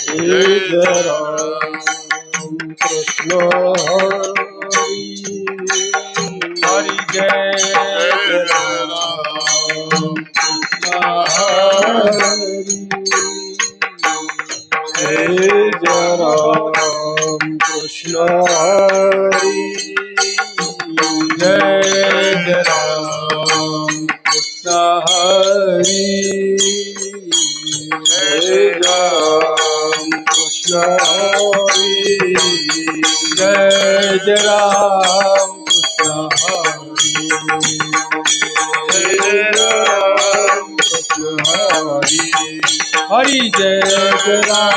जय राम कृष्ण हरी हरि जय राम कृष्ण हरि जय राम कृष्ण हरि जय राम कृष्ण हरि जय राम कृष्ण हरि जय राम कृष्ण हरि जय राम कृष्ण हरि हरि जय राम कृष्ण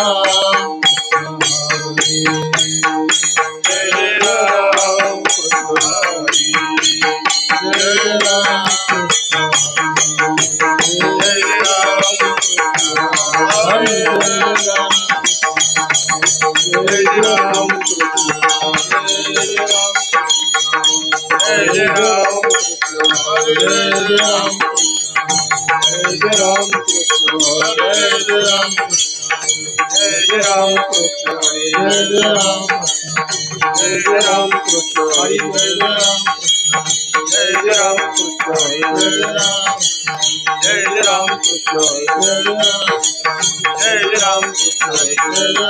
हरि जय राम कृष्ण हरि जय राम कृष्ण जय राम कृष्ण हरि जय राम कृष्ण जय राम जय राम कृष्ण जय राम जय राम कृष्ण जय राम जय राम कृष्ण जय राम जय राम कृष्ण हरि जय राम जय राम कृष्ण जय राम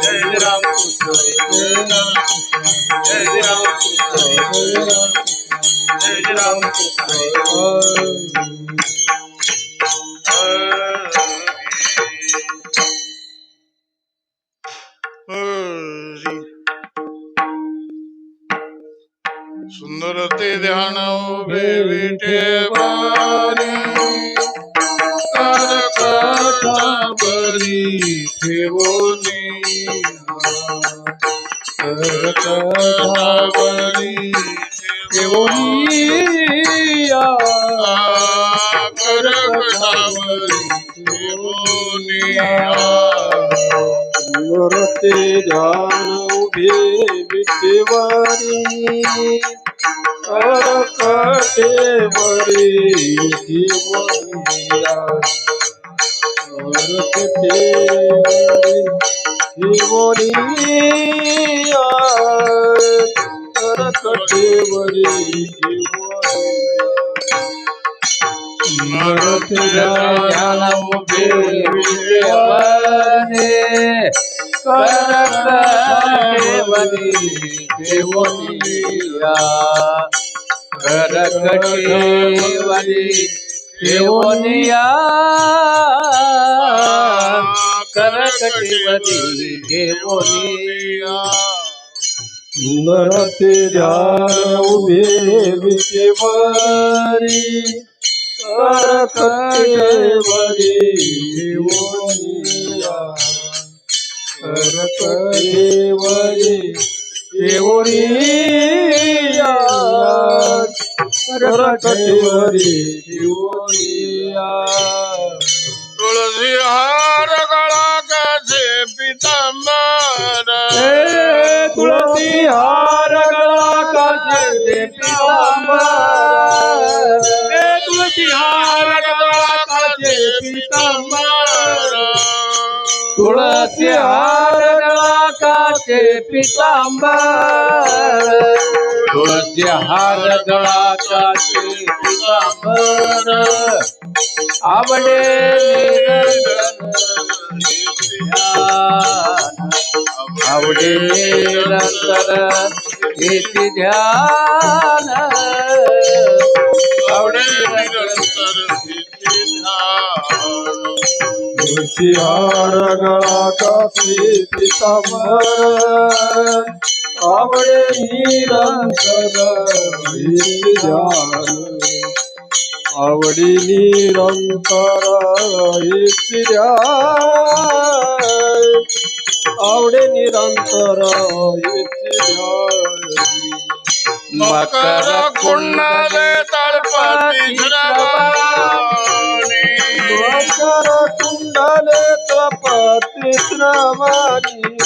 जय राम कृष्ण जय राम कृष्ण जय राम कृष्ण जय राम कृष्ण जय राम कृष्ण सुंदर ते ध्यान उभे विठेवारी करकटावरी ठेवोनी करकटावरी ठेवोनी करकटावरी ठेवोनी ते ध्यान उभे विठेवारी करकटेवरी ठेवोनिया करकटेवरी ठेवोनिया करकटेवरी ठेवोनिया ध्यान उभे विठेवारी करकटेवरी ठेवोनिया करकटेवरी ठेवोनिया करकटेवरी ठेवोनिया नरते ध्यान उभे विठेवारी करकटेवरी ठेवोनिया करकटेवरी ठेवोनिया करकटेवरी ठेवोनिया तुळसी हार गळा काचे पितांबर तुळसी हार गळा काचे पितांबर तुळसी हार गळा काचे पितांबर तुळसी हार गळा काचे पितांबर तुळसी हार गळा काचे पितांबर आवडे आवडे निरंतर येती ध्यान आवडे निरंतर तुळसी हार गळा काचे पितांबर आवडे निरंतर येती ध्यान आवडी निरंतर येती ध्यान आवडे निरंतर येती ध्यान मकर कुंडले तळपती श्रवणी मकर कुंडले तळपती श्रवणी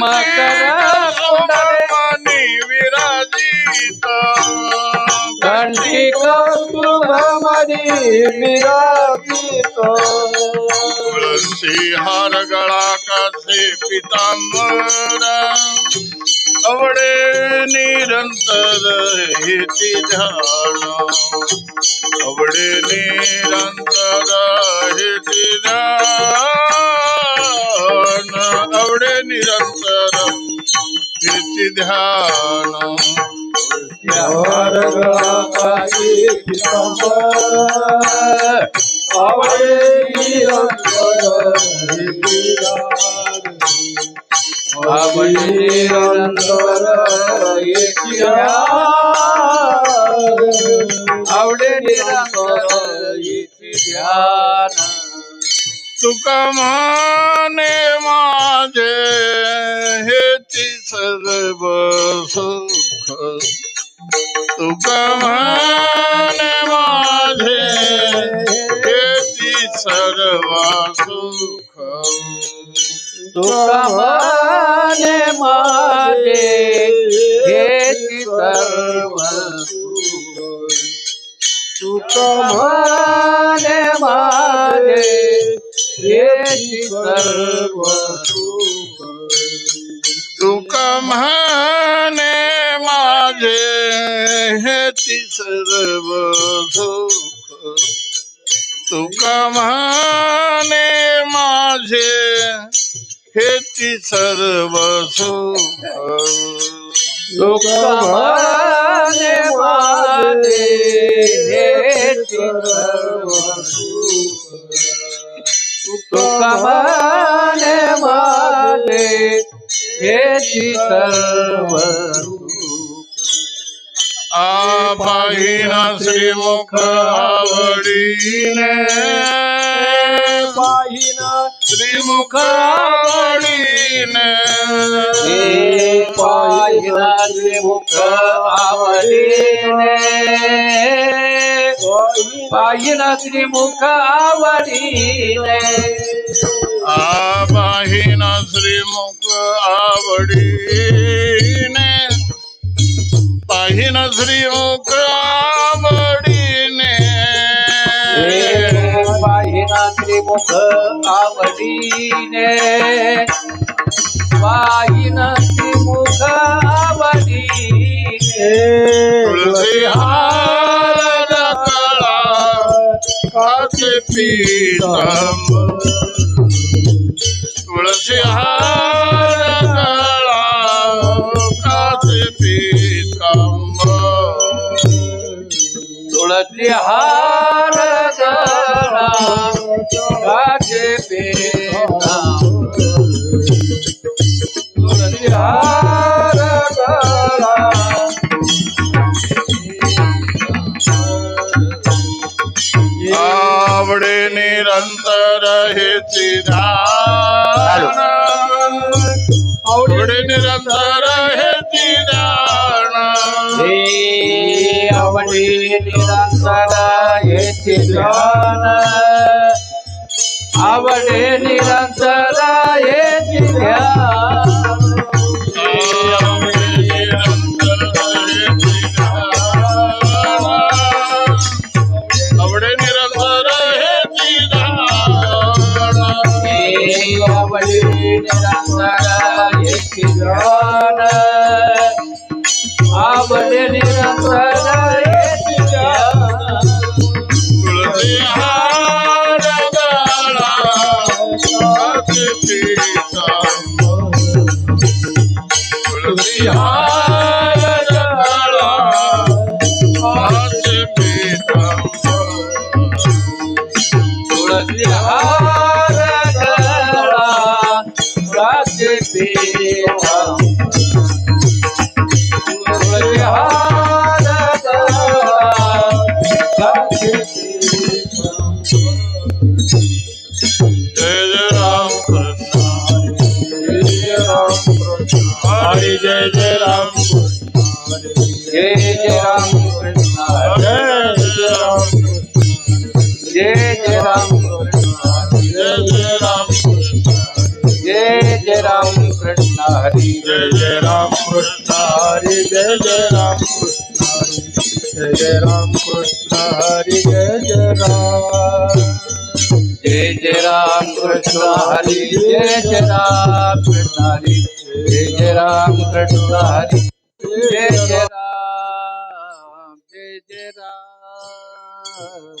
मकर कुंडले विराजित घंटिका सुभमणी विराजित तुळसी हार गळा कासे पितांबर आवडे निरंतर हेची ध्यान आवडे निरंतर हेची ध्यान आवडे निरंतर हेची ध्यान हार गळा कासे पितांबर आवडे निरंतर हेची ध्यान आवडे निरंतर हेची ध्यान आवडे निरंतर हेची ध्यान तुका माने माझे हेची सर्व सुख तुका माने माझे हेची सर्व सुख तुका माने माझे हेची सर्व सुख तुका माने माझे हेची सर्व सुख तुका माने माझे हेची सर्व सुख तुका माने माझे हेची सर्व सुख तुका माने माझे हेची सर्व सुख तुका माने माझे हेची सर्व पाहिना श्रीमुख आवडीने पाहिना श्रीमुख आवडीने पाहिना श्रीमुख आवडीने पाहिना श्रीमुख आवडीने पाहिना श्रीमुख आवडीने पाहिना श्रीमुख आवडीने पाहिना श्रीमुख आवडीने पाहिना श्रीमुख आवडीने तुळसी हार गळा काचे पीतांबर तुळसी हार गळा काचे पीतांबर तुळसी हार गळा काचे पीतांबर तुळसी हार गळा आवडे निरंतर हेची ध्यान आवडे निरंतर हेची ध्यान आवडे निरंतर हेची ध्यान आवडे निरंतर हेची ध्यान आवडे निरंतर हेची ध्यान आवडे निरंतर हेची ध्यान आवडे निरंतर हेची ध्यान आवडे निरंतर हेची ध्यान तुळसी हार गळा काचे पीतांबर तुळसी हार गळा काचे पीतांबर तुळसी हार गळा काचे पीतांबर तुळसी हार गळा काचे जय जय राम कृष्ण हरी जय जय राम जय जय राम कृष्ण जय जय राम जय जय राम कृष्ण जय जय राम जय जय राम कृष्ण हरी जय जय राम कृष्ण हरी जय जय राम कृष्ण हरी जय जय राम कृष्ण हरी जय जय राम जय जय राम कृष्ण हरी जय जय राम कृष्ण हरी जय जय राम कृष्ण हरी जय जय राम जय जय राम.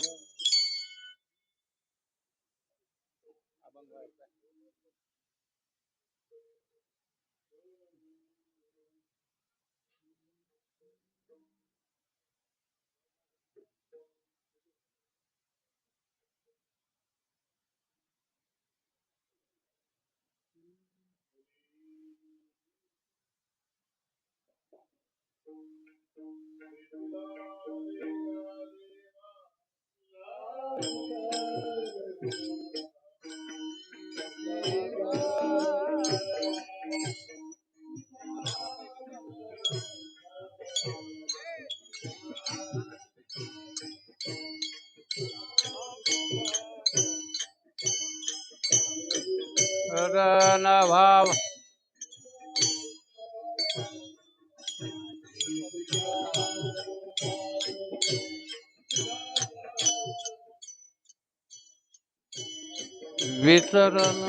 रण भाव विसरण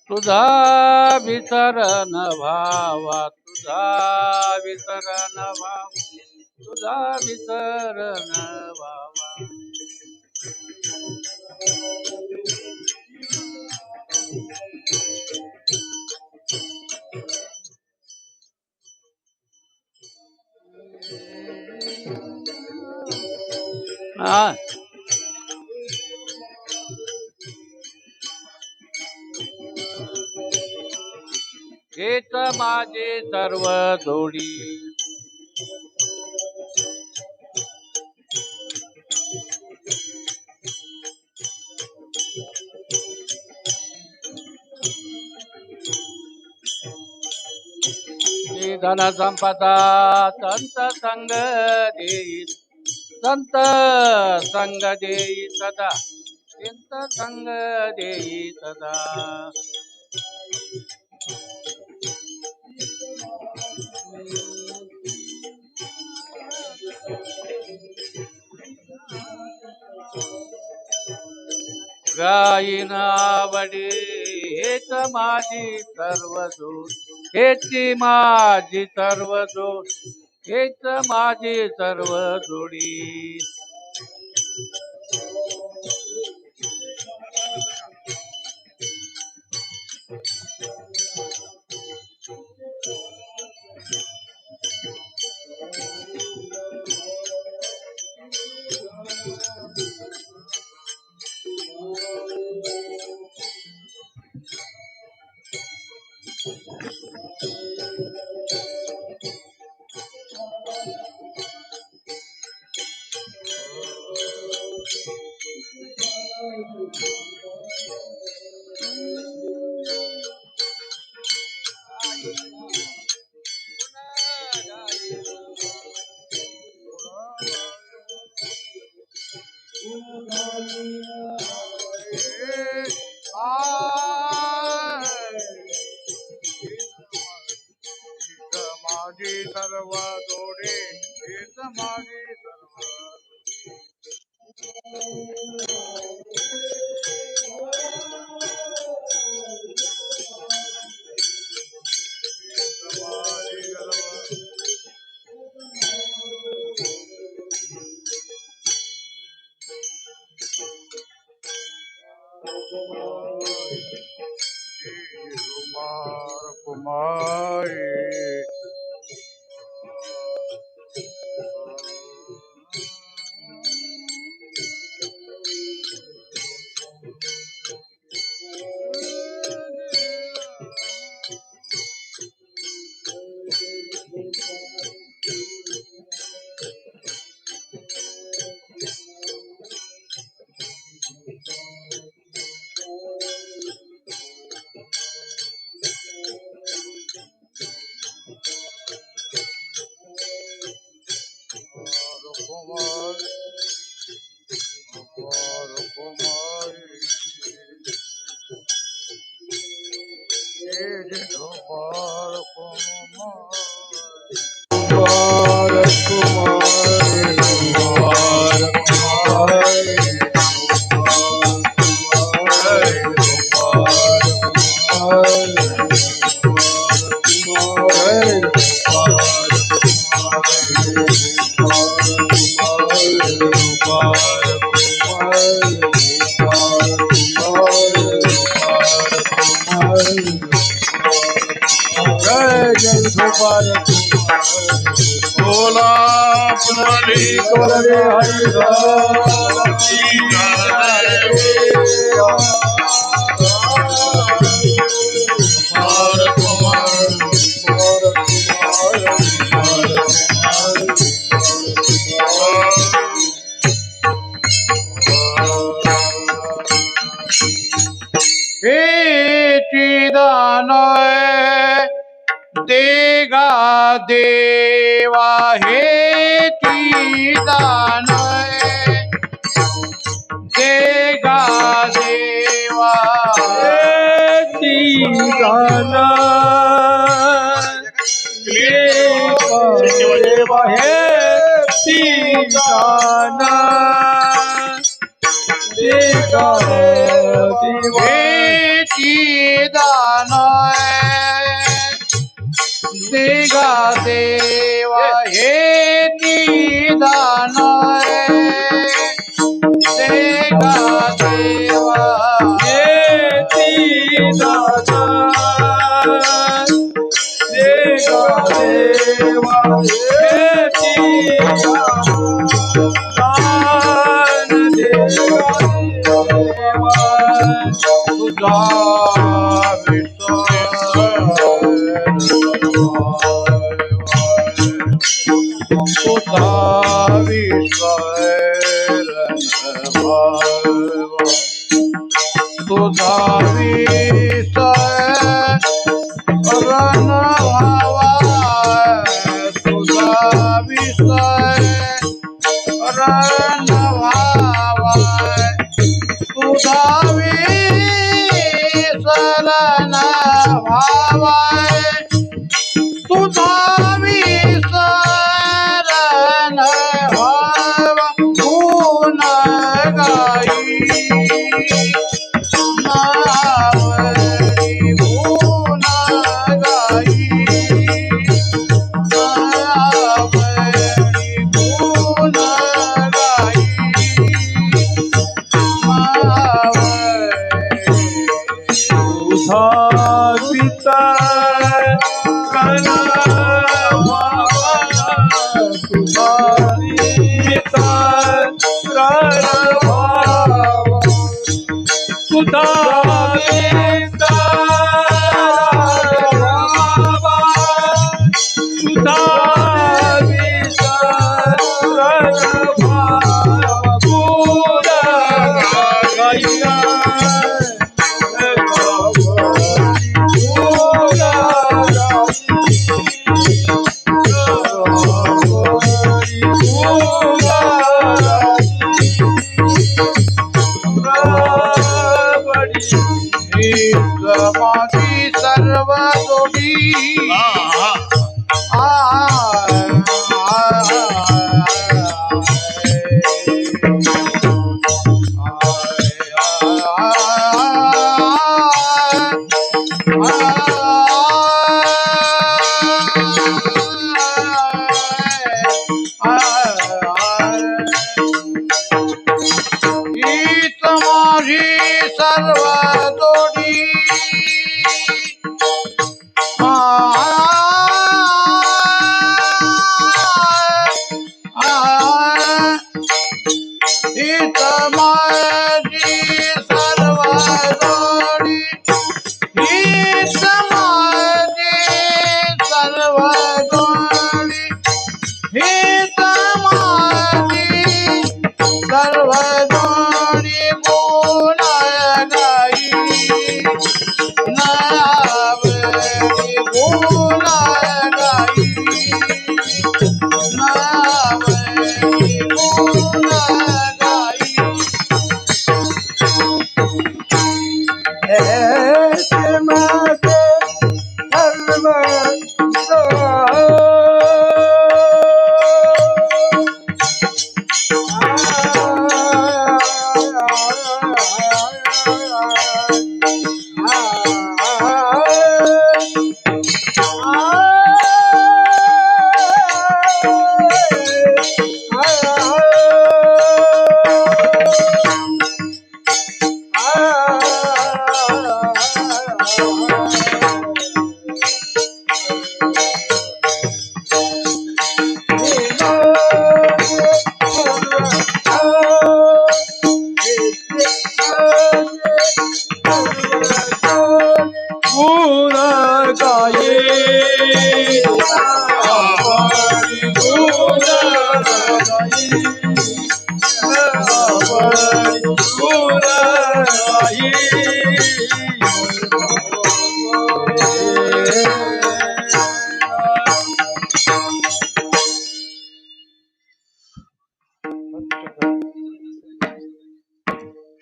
तुझा विसरण भावा तुझा विसरण भाव तुझा विसरण भावा. हा हेच माझे सर्व जोडी धन संपदा संत संग देई संत संग देई सदा संत संग देई सदा. गायीन आवडी हेच माझी सर्व जोड हेची माझी सर्व जोड हेच माझी सर्व जोडी. माझी सर्व जोडे हेच माझी सर्व माझी सर्व कुमार कुमारी कुमारी कुमार कुमारी बोला पुनरी करे हरि देगा देवा हे दान देगा देवा दान देवा हे दान देगा दान देगा देवा हे दान देगा देवा हे दान देगा देवा हे दान देगा देवा तुझा तुझा रण भावा तुझा विषय रण भावा तुझा विसरण भावा तुझा विसरण भावा गुण गाई नावरी गुण गाई नावरी गुण गाई तुझा पिता कण भावा तुझा पिता कण भावा तुझा पिता भावा तुझा पिता कण भावा गुण गाईना माझी सर्व जोडी हीच माझी सर्व जोडी हीच माझी सर्व जोडी हीच माझी सर्व जोडी हीच माझी सर्व जोडी गुण गाई नावरी गुण गाई नावरी गुण गाई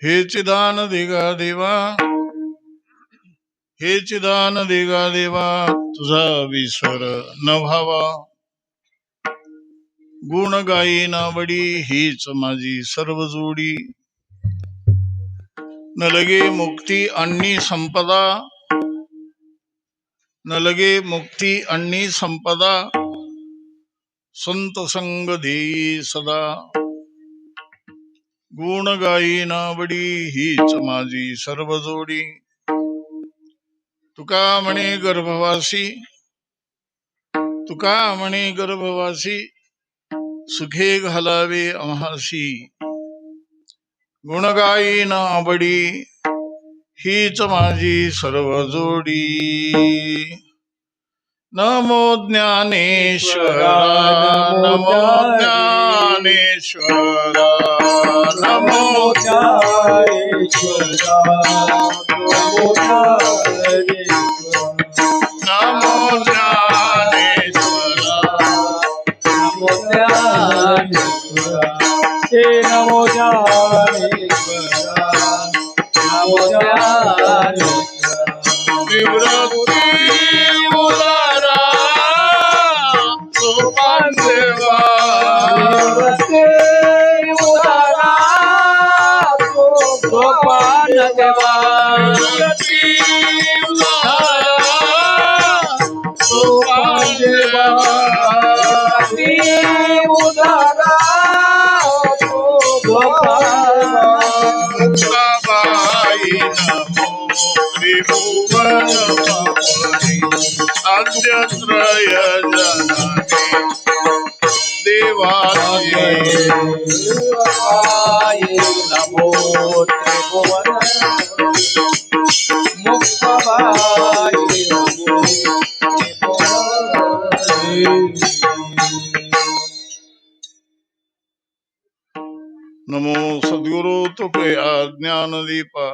हे चिदान दिगा देवा, हे चिदान दिगा देवा, तुझा विसर न व्हावा. गुण गायी नावडी हीच माझी सर्व जोडी. न लगे मुक्ती आणि संपदा, न लगे मुक्ती आणि संपदा, संत संग देई सदा. गुण गायी नावडी हीच माझी सर्व जोडी. तुका म्हणे गर्भवासी, तुका म्हणे गर्भवासी, सुखे घालावे आम्हासी. गुण गायी नावडी हीच माझी सर्व जोडी. नमो ज्ञानेश्वरा, नमो ज्ञानेश्वरा, नमो ज्ञानेश्वरा, नमो ज्ञानेश्वरा, नमो ज्ञानेश्वरा, नमो ज्ञानेश्वरा, हे नमो ज्ञानेश्वरा, नमो ज्ञानेश्वरा. निवृत्ती उदारा सोपान देवा, निवृत्ती उदारा सोपान देवा, निवृत्ती उदारा सोपान देवा. निवृत्ती उदारा सोपान मुक्ताबाई नमो त्रिभुवन पावनी, आद्यत्रय जननी देवाची. नमो त्रिभुवन मुक्ताबाई नमो नमो सद्गुरु तुकया ज्ञानदीपा,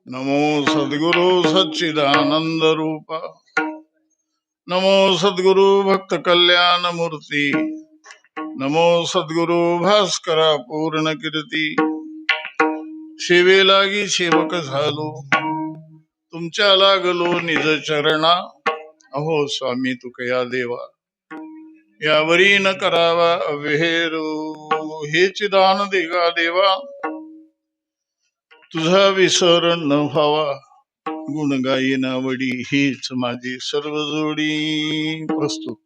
नमो सद्गुरु सच्चिदानंद रूपा, नमो सद्गुरु भक्त कल्याण मूर्ती, नमो सद्गुरु भास्करा पूर्ण कीर्ती. सेवे लागी सेवक झालो, तुमच्या लागलो निज चरणा. अहो स्वामी तुकया देवा, यावरी न करावा अव्हेरू. हे चिदान दिगा देवा, तुझा विसर न व्हावा. गुण गायी नावडी हीच माझी सर्व जोडी. प्रस्तुत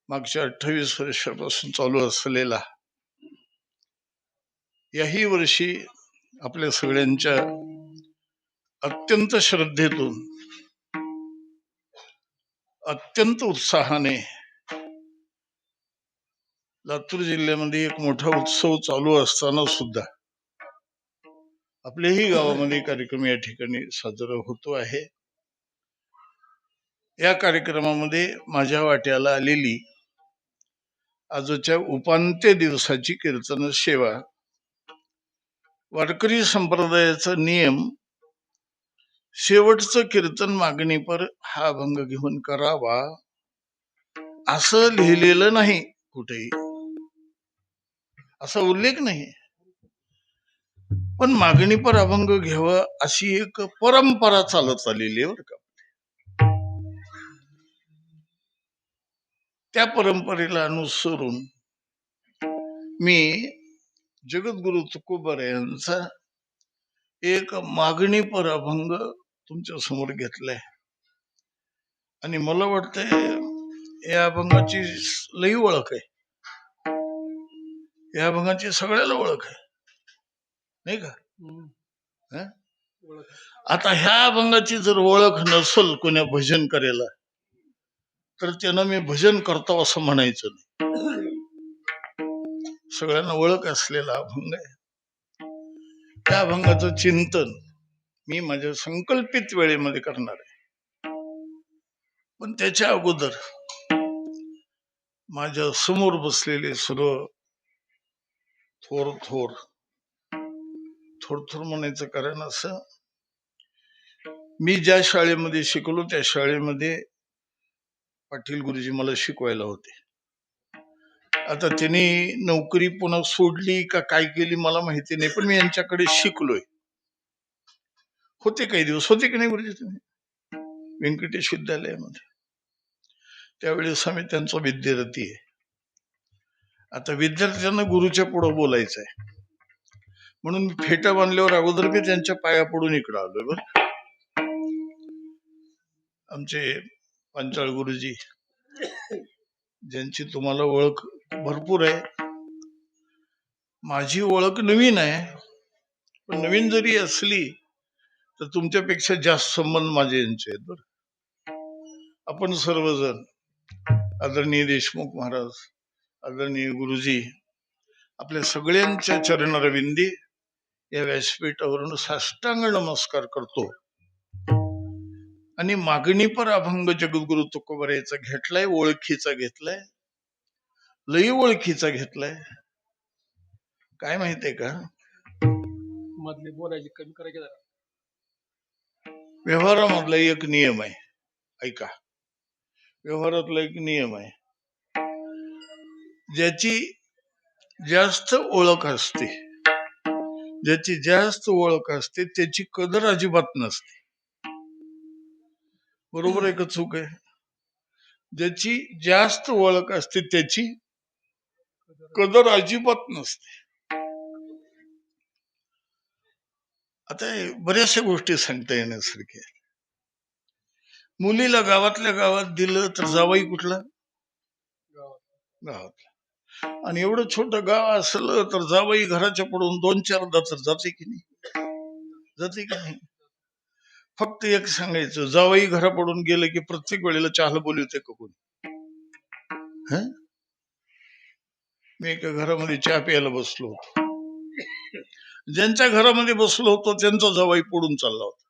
मागच्या 28 वर्षापासून चालू असलेला, याही वर्षी आपल्या सगळ्यांच्या अत्यंत श्रद्धेतून, अत्यंत उत्साहाने लातूर जिल्ह्यामध्ये एक मोठा उत्सव चालू असताना सुद्धा आपल्याही गावामध्ये कार्यक्रम या ठिकाणी साजरा होतो आहे. या कार्यक्रमामध्ये माझ्या वाट्याला आलेली आजच्या उपांत्य दिवसाची कीर्तन सेवा, वारकरी संप्रदायाचा नियम, शेवटचं कीर्तन मागणीपर हा अभंग घेऊन करावा असं लिहिलेलं नाही, कुठेही असा उल्लेख नाही. पण मागणीपर अभंग घ्यावा अशी एक परंपरा चालत आलेली आहे बरं का. त्या परंपरेला अनुसरून मी जगद्गुरु तुकोबार यांचा एक मागणीपर अभंग तुमच्या समोर घेतलाय. आणि मला वाटतंय या अभंगाची लई ओळख आहे, या अभंगाची सगळ्याला ओळख आहे, नाही का? आता ह्या अभंगाची जर ओळख नसल कोण्या भजन करायला, तर त्यानं मी भजन करतो असं म्हणायचं नाही. सगळ्यांना ओळख असलेला अभंग आहे. त्या अभंगाचं चिंतन मी माझ्या संकल्पित वेळेमध्ये करणार आहे. पण त्याच्या अगोदर माझ्या समोर बसलेले सर्व थोर थोर म्हणायचं कारण असं, मी ज्या शाळेमध्ये शिकलो त्या शाळेमध्ये पाटील गुरुजी मला शिकवायला होते. आता त्यांनी नोकरी पुन्हा सोडली का काय केली मला माहिती नाही, पण मी यांच्याकडे शिकलोय. होते काही दिवस, होते की नाही गुरुजी तुम्ही व्यंकटेश विद्यालयामध्ये? त्यावेळेस आम्ही त्यांचा विद्यार्थी आहे. आता विद्यार्थ्यांना गुरुच्या पुढं बोलायचं आहे म्हणून मी फेटा बांधल्यावर अगोदर मी त्यांच्या पाया पडून इकडं आलोय. बरं, आमचे पांचाळ गुरुजी, ज्यांची तुम्हाला ओळख भरपूर आहे, माझी ओळख नवीन आहे, पण नवीन जरी असली तर तुमच्यापेक्षा जास्त संबंध माझे यांचे आहेत. बरं, आपण सर्वजण आदरणीय देशमुख महाराज, आदरणीय गुरुजी, आपल्या सगळ्यांच्या चरणरविंदी या व्यासपीठावरून साष्टांग नमस्कार करतो आणि मागणी पर अभंग जगद्गुरु तुकोबरायचा घेतलाय, ओळखीचा घेतलाय, लई ओळखीचा घेतलाय. काय माहितीये का, मधले बोलायचे कमी करायचे जरा. व्यवहारामधला एक नियम आहे, ऐका, व्यवहारातला एक नियम आहे, ज्याची जास्त ओळख असते, ज्याची जास्त ओळख असते त्याची कदर अजिबात नसते. बरोबर आहे का चूक आहे? ज्याची जास्त ओळख असते त्याची कदर अजिबात नसते. आता बऱ्याचशा गोष्टी सांगता येण्यासारख्या. मुलीला गावातल्या गावात दिलं तर जावई कुठला? गावात. आणि एवढं छोटं गाव असलं तर जावई घराच्या पडून 2-4दा तर जाते की नाही? जाते की नाही? फक्त एक सांगायचं, जावई घरा पडून गेलं की प्रत्येक वेळेला चहाला बोलवते का कोणी? मी एका घरामध्ये चहा प्यायला बसलो होतो. ज्यांच्या घरामध्ये बसलो होतो त्यांचा जावई पडून चालला होता.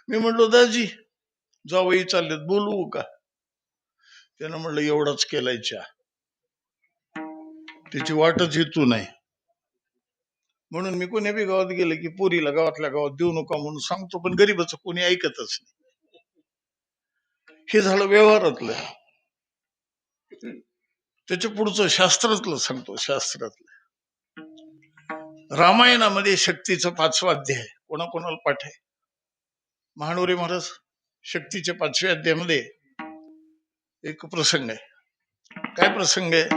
मी म्हणलो, दाजी जावई चाललेत, बोलवू का? त्यानं म्हणलं, एवढाच केलाय चहा, त्याची वाटच हेतू नाही. म्हणून मी कोणी बी गावात गेलं की पोरीला गावातल्या गावात देऊ नका म्हणून सांगतो, पण गरीबाचं कोणी ऐकतच नाही. हे झालं व्यवहारातलं. त्याच्या पुढचं शास्त्रातलं सांगतो. शास्त्रातलं रामायणामध्ये शक्तीचं 5वं अध्याय कोणाकोणाला पाठ आहे? महानोरे महाराज, शक्तीच्या 5व्या अध्यायामध्ये एक प्रसंग आहे. काय प्रसंग आहे?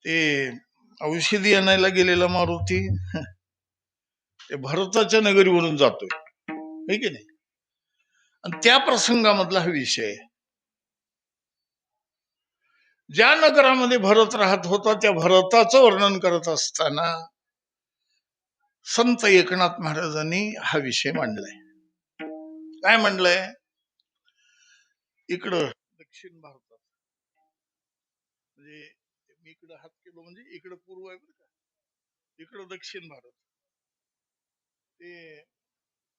ते औषधी आणायला गेलेला मारुती ते भरताच्या नगरीवरून जातोय, है की नाही? आणि त्या प्रसंगामधला हा विषय आहे. ज्या नगरामध्ये भरत राहत होता त्या भरताचं वर्णन करत असताना संत एकनाथ महाराजांनी हा विषय मांडलाय. काय म्हणलंय? इकडं दक्षिण भारतात, म्हणजे मी इकडं हात केलो म्हणजे इकडं पूर्व आहे बरं का, इकडं दक्षिण भारत, ते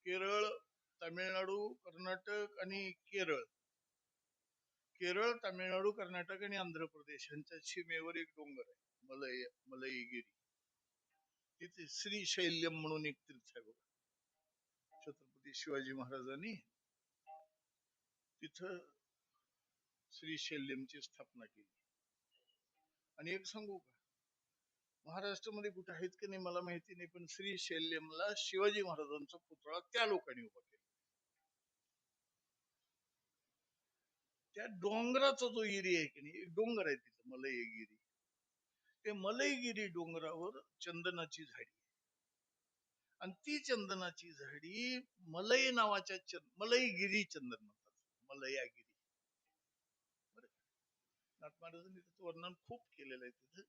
केरळ, तामिळनाडू, कर्नाटक आणि केरळ, तामिळनाडू, कर्नाटक आणि आंध्र प्रदेश यांच्या सीमेवर एक डोंगर आहे, मलईगिरी. तिथे श्रीशैल्यम म्हणून एक तीर्थ आहे बघा. छत्रपती शिवाजी महाराजांनी तिथं श्रीशैल्यमची स्थापना केली. आणि एक सांगू का, महाराष्ट्रामध्ये कुठे आहेत की नाही मला माहिती नाही, पण श्रीशैल्यमला शिवाजी महाराजांचा पुतळा त्या लोकांनी उभा केला. त्या डोंगराचा जो एरिया आहे की नाही, एक डोंगर आहे तिथं मलईगिरी, ते मलईगिरी डोंगरावर चंदनाची झाडी, आणि ती चंदनाची झाडी मलई नावाच्या मलईगिरी चंदन म्हणतात, मलयागिरी. नाथ महाराजांनी त्याचं वर्णन खूप केलेलं आहे. तिथं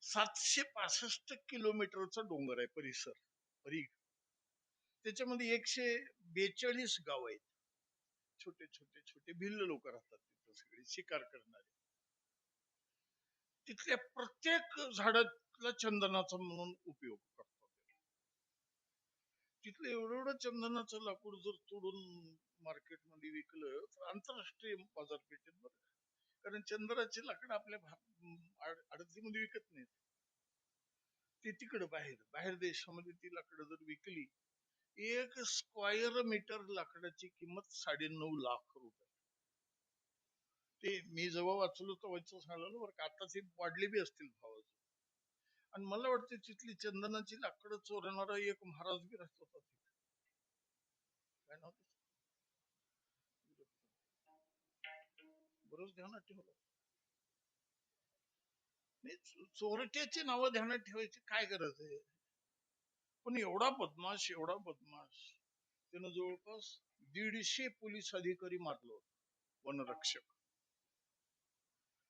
765 किलोमीटरचा डोंगर आहे परिसर, त्याच्यामध्ये 142 गाव आहेत, छोटे छोटे छोटे भिल्ल लोक राहतात तिथं, सगळे शिकार करणारे. तिथल्या प्रत्येक झाडाला चंदनाचा म्हणून उपयोग करतात. तिथलं एवढं चंदनाचं लाकूड जर तोडून मार्केटमध्ये विकलं तर आंतरराष्ट्रीय बाजारपेठेत, बरं, कारण चंदनाची लाकडं आपल्या आडतीमध्ये विकत नाहीत, ती तिकडं बाहेर देशामध्ये ती लाकडं जर विकली, 1 स्क्वेअर मीटर लाकडाची किंमत 9.5 लाख रुपये. ते मी जेव्हा वाचलो तेव्हा सांगलो बरं का, आता ती वाढली बी असतील भाव. आणि मला वाटतं तिथली चंदनाची लाकडं चोरणारा एक महाराज बी राहत होता तिथे. काय नाव त्याचं? बरोच ध्यानात ठेवलं. नाही, चोरट्याची नावं ध्यानात ठेवायची काय गरज आहे? पण एवढा बदमाश त्यानं जवळपास 150 पोलीस अधिकारी मारलो, वनरक्षक.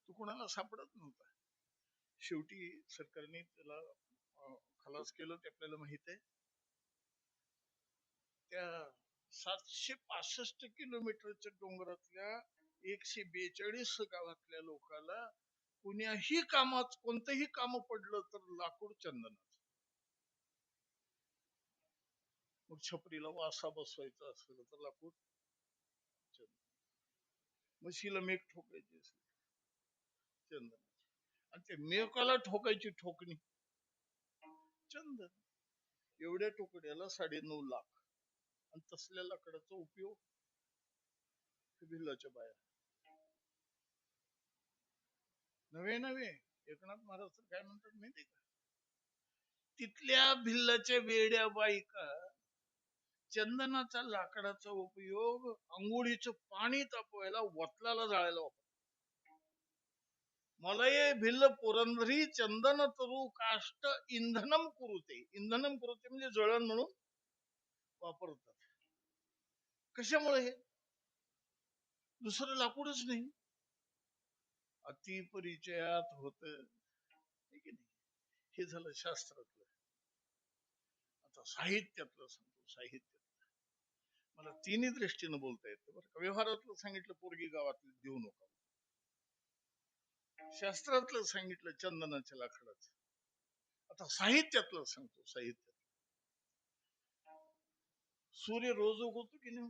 तो कोणाला सापडत नव्हता. शेवटी सरकारने त्याला खलास केलं, ते आपल्याला माहित आहे. त्या 765 किलोमीटरच्या डोंगरातल्या 142 गावातल्या लोकांना कोणत्याही कामात कोणतंही काम पडलं तर लाकूड चंदनाचं. मग छपरीला वासा बसवायचा असेल तर लाकूड चंदन, म्हशीला मेघ ठोकायची असेल चंदन, आणि ते मेकाला ठोकायची ठोकणी चंदन. एवढ्या तुकड्याला 9.5 लाख. आणि तसल्या लाकडाचा उपयोग भिल्लाच्या बाया नव्हे नव्हे. एकनाथ महाराज तर काय म्हणतात माहिती का, तिथल्या भिल्लाच्या वेड्या बायका चंदनाचा लाकडाचा उपयोग आंघोळीचं पाणी तापवायला, वतलाला जाळायला वापरतात. मला ये भिल्ल पुरंदरी चंदन तरु काष्ट इंधनम कुरुते. इंधनम कुरुते म्हणजे जळण म्हणून वापरतात. कशामुळे? हे दुसरं लाकूडच नाही. अतिपरिचयात होत की नाही. हे झालं शास्त्रातलं. आता साहित्यातलं सांगतो. मला तिन्ही दृष्टीनं बोलता येतं बरं का. व्यवहारातलं सांगितलं पोरगी गावातली देऊ नका, शास्त्रातलं सांगितलं चंदनाच्या लाकडाचं. आता साहित्यातलं सांगतो. सूर्य रोज उगवतो की नाही?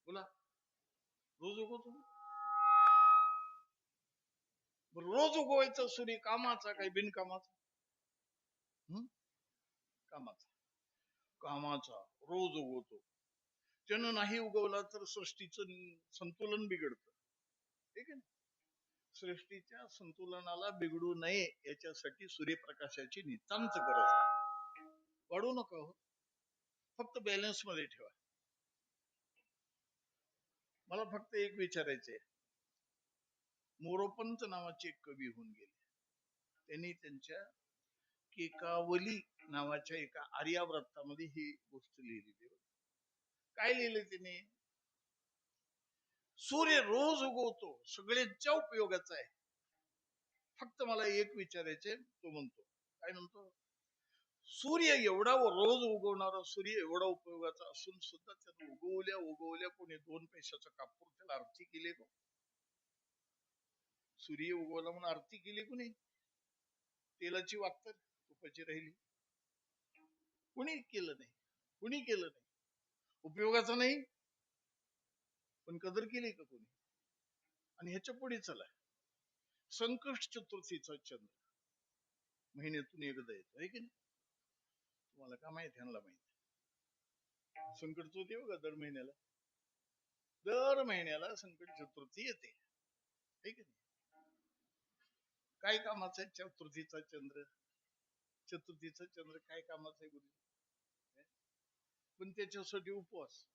बोला, रोज उगवतो. रोज उगवायचा सूर्य कामाचा काय बिनकामाचा? कामाचा. कामाचा रोज उगवतो. त्यानं नाही उगवला तर सृष्टीचं संतुलन बिघडतं. ठीक आहे. सृष्टीच्या संतुलनाला बिघडू नये याच्यासाठी सूर्यप्रकाशाची नितांत गरज आहे. वाढू नका हो, फक्त बॅलन्स मध्ये ठेवा. मला फक्त एक विचारायचंय. मोरोपंत नावाचे एक कवी होऊन गेले. त्यांनी त्यांच्या केकावली नावाच्या एका आर्याव्रतामध्ये ही गोष्ट लिहिलेली. काय लिहिले त्यांनी? सूर्य रोज उगवतो, सगळ्यांच्या उपयोगाचा आहे. फक्त मला एक विचारायचे. तो म्हणतो, काय म्हणतो? सूर्य एवढा रोज उगवणारा सूर्य एवढा उपयोगाचा असून सुद्धा त्यानं उगवल्या कोणी 2 पैशाचा कापूर त्याला आरती केली का? सूर्य उगवला म्हणून आरती केली कोणी? तेलाची वातर तुपाची राहिली? कुणी केलं नाही. उपयोगाचं नाही, पण कदर केली का कोणी? आणि ह्याच्या पुढे चला, संकष्ट चतुर्थीचा चंद्र महिन्यातून एकदा येतो आहे की नाही? तुम्हाला का माहिती? ह्यांना माहिती. संकट चतुर्थी बघा, दर महिन्याला संकट चतुर्थी येते, है की नाही? काय कामाचं आहे चतुर्थीचा चंद्र? काय कामाचं आहे गुरु? पण त्याच्यासाठी उपवास.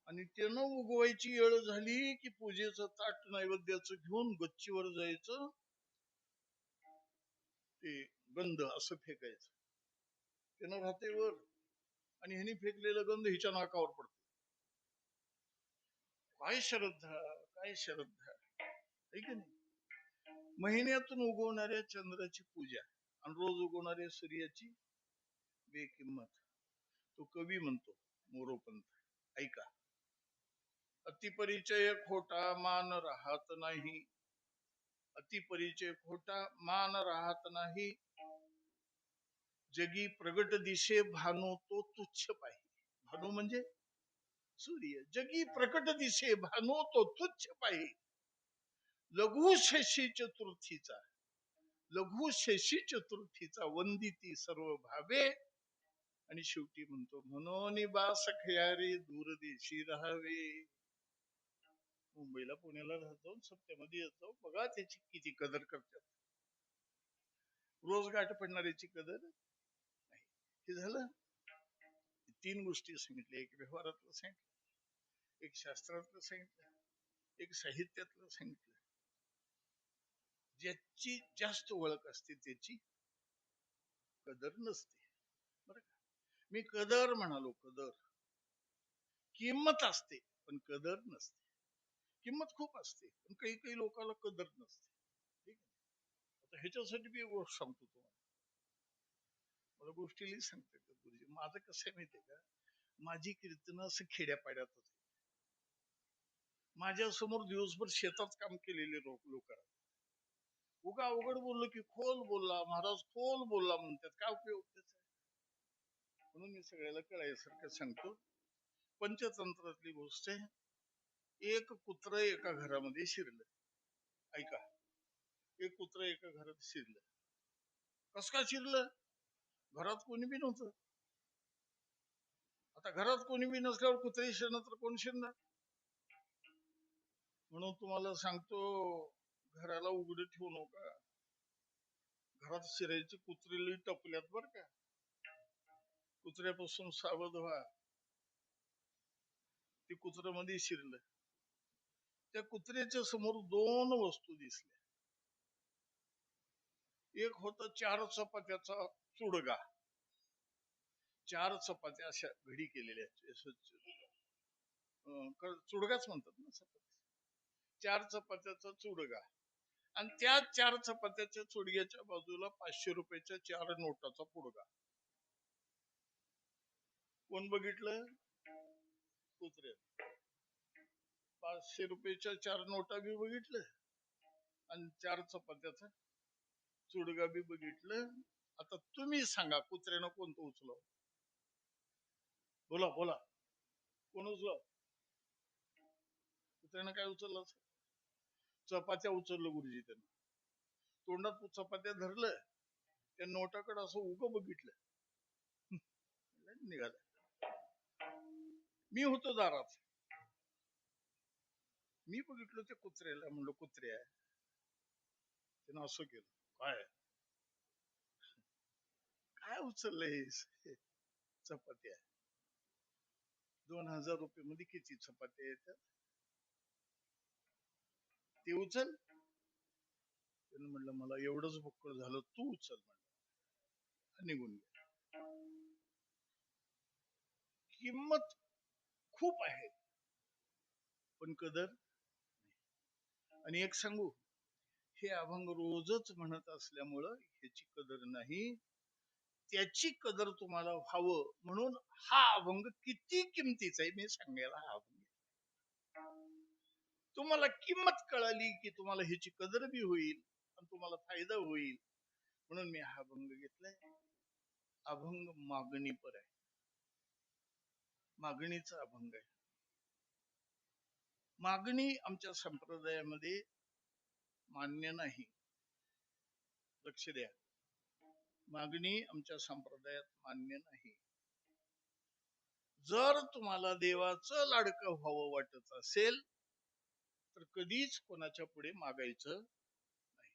आणि त्यानं उगवायची वेळ झाली की पूजेचं ताट नैवेद्याचं घेऊन गच्चीवर जायचं, ते गंध असं फेकायचं. त्यानं राहते वर, आणि ह्यानी फेकलेलं गंध हिच्या नाकावर पडतो. काय श्रद्धा है की नाही? महिन्यातून उगवणाऱ्या चंद्राची पूजा आणि रोज उगवणाऱ्या सूर्याची बेकिंमत. तो कवी म्हणतो मोरोपंत, ऐका. अतिपरिचय खोटा मान राहत नाही. अतिपरिचय खोटा मान राहत नाही. जगी प्रगट दिशे भानू तो तुच्छ पाहि. भानू म्हणजे सूर्य. जगी प्रकट दिशे भानू तो तुच्छ पाहि. लघु शशी चतुर्थीचा वंदिती सर्व भावे. आणि शेवटी म्हणतो, म्हणून बास खयारे दूरदेशी राहावे. मुंबईला पुण्याला राहतो, सप्त्यामध्ये येतो, बघा त्याची किती कदर करतात. रोज गाठ पडणाऱ्याची कदर नाही. हे झालं. 3 गोष्टी सांगितल्या. एक व्यवहारातलं सांगितलं, एक शास्त्रातलं सांगितलं, एक साहित्यातलं सांगितलं. ज्याची जास्त ओळख असते त्याची कदर नसते. बरं का? मी कदर म्हणालो, कदर. किंमत असते पण कदर नसते. किंमत खूप असते पण काही काही लोकांना कदर नसते. ठीक आहे. आता ह्याच्यासाठी मी एक गोष्ट सांगतो तुम्हाला. मला गोष्टी सांगते का गुरुजी, माझं कसं आहे माहितीये का, माझी कीर्तन असं खेड्यापाड्यात होते. माझ्या समोर दिवसभर शेतात काम केलेले लोक उगा अवघड बोललो की खोल बोलला महाराज, खोल बोलला म्हणतात. काय उपयोग त्याचा? म्हणून मी सगळ्याला कळायसारखं सांगतो. पंचतंत्रातली गोष्ट आहे. एक कुत्र एका घरामध्ये शिरलं. ऐका, एक कुत्र एका घरात शिरलं. कस काय शिरलं? घरात कोणी बी नव्हतं. आता घरात कोणी बी नसल्यावर कुत्रे शिरणार तर कोण शिरणार? म्हणून तुम्हाला सांगतो, घराला उघड ठेवू नका. घरात शिरायची कुत्री लई टपल्यात बर का. कुत्र्यापासून सावध व्हा. ते कुत्र्यामध्ये शिरलं. त्या कुत्र्याच्या समोर 2 वस्तू दिसल्या. एक होता 4 चपात्याचा चुडगा. 4 चपात्या अशा घडी केलेल्या, चुडगाच म्हणतात ना चपाती. 4 चपात्याचा चुडगा. आणि त्या 4 चपात्याच्या चुडग्याच्या बाजूला 500 रुपयाच्या 4 नोटाचा पुडगा. कोण बघितलं? कुत्रे. 500 रुपयाच्या 4 नोटा बी बघितलं आणि 4 चपात्याचा चुडगा बी बघितलं. आता तुम्ही सांगा, कुत्र्यानं कोणतं उचलावं? बोला बोला, कोण उचलावं? कुत्र्यानं काय उचललं? चपात्या उचललं गुरुजी. त्यानं तोंडात चपात्या धरलं, त्या नोटाकडे असं उगं बघितलं, निघालं. मी होतो दारात. मी बघितलं त्या कुत्र्याला, म्हणलं कुत्र्या. त्यानं असं केलं. काय काय उचललंय? चपात्या. 2000 रुपये मध्ये किती चपात्या येतात? ते उचल. त्यानं म्हणलं मला एवढंच बुक्कळ झालं, तू उचल म्हणलं. निघून गेला. किंमत खूप आहे पण कदर. आणि एक सांगू, हे अभंग रोजच म्हणत असल्यामुळं ह्याची कदर नाही. त्याची कदर तुम्हाला व्हावं म्हणून हा अभंग किती किमतीचा आहे मी सांगायला हा अभंग. तुम्हाला किंमत कळाली की तुम्हाला ह्याची कदर बी होईल आणि तुम्हाला फायदा होईल म्हणून मी हा अभंग घेतलाय. अभंग मागणी पर आहे. मागणीचा अभंग आहे. मागणी आमच्या संप्रदायामध्ये मान्य नाही. लक्ष द्या, मागणी आमच्या संप्रदायात मान्य नाही. जर तुम्हाला देवाचं लाडकं व्हावं वाटत असेल तर कधीच कोणाच्या पुढे मागायचं नाही.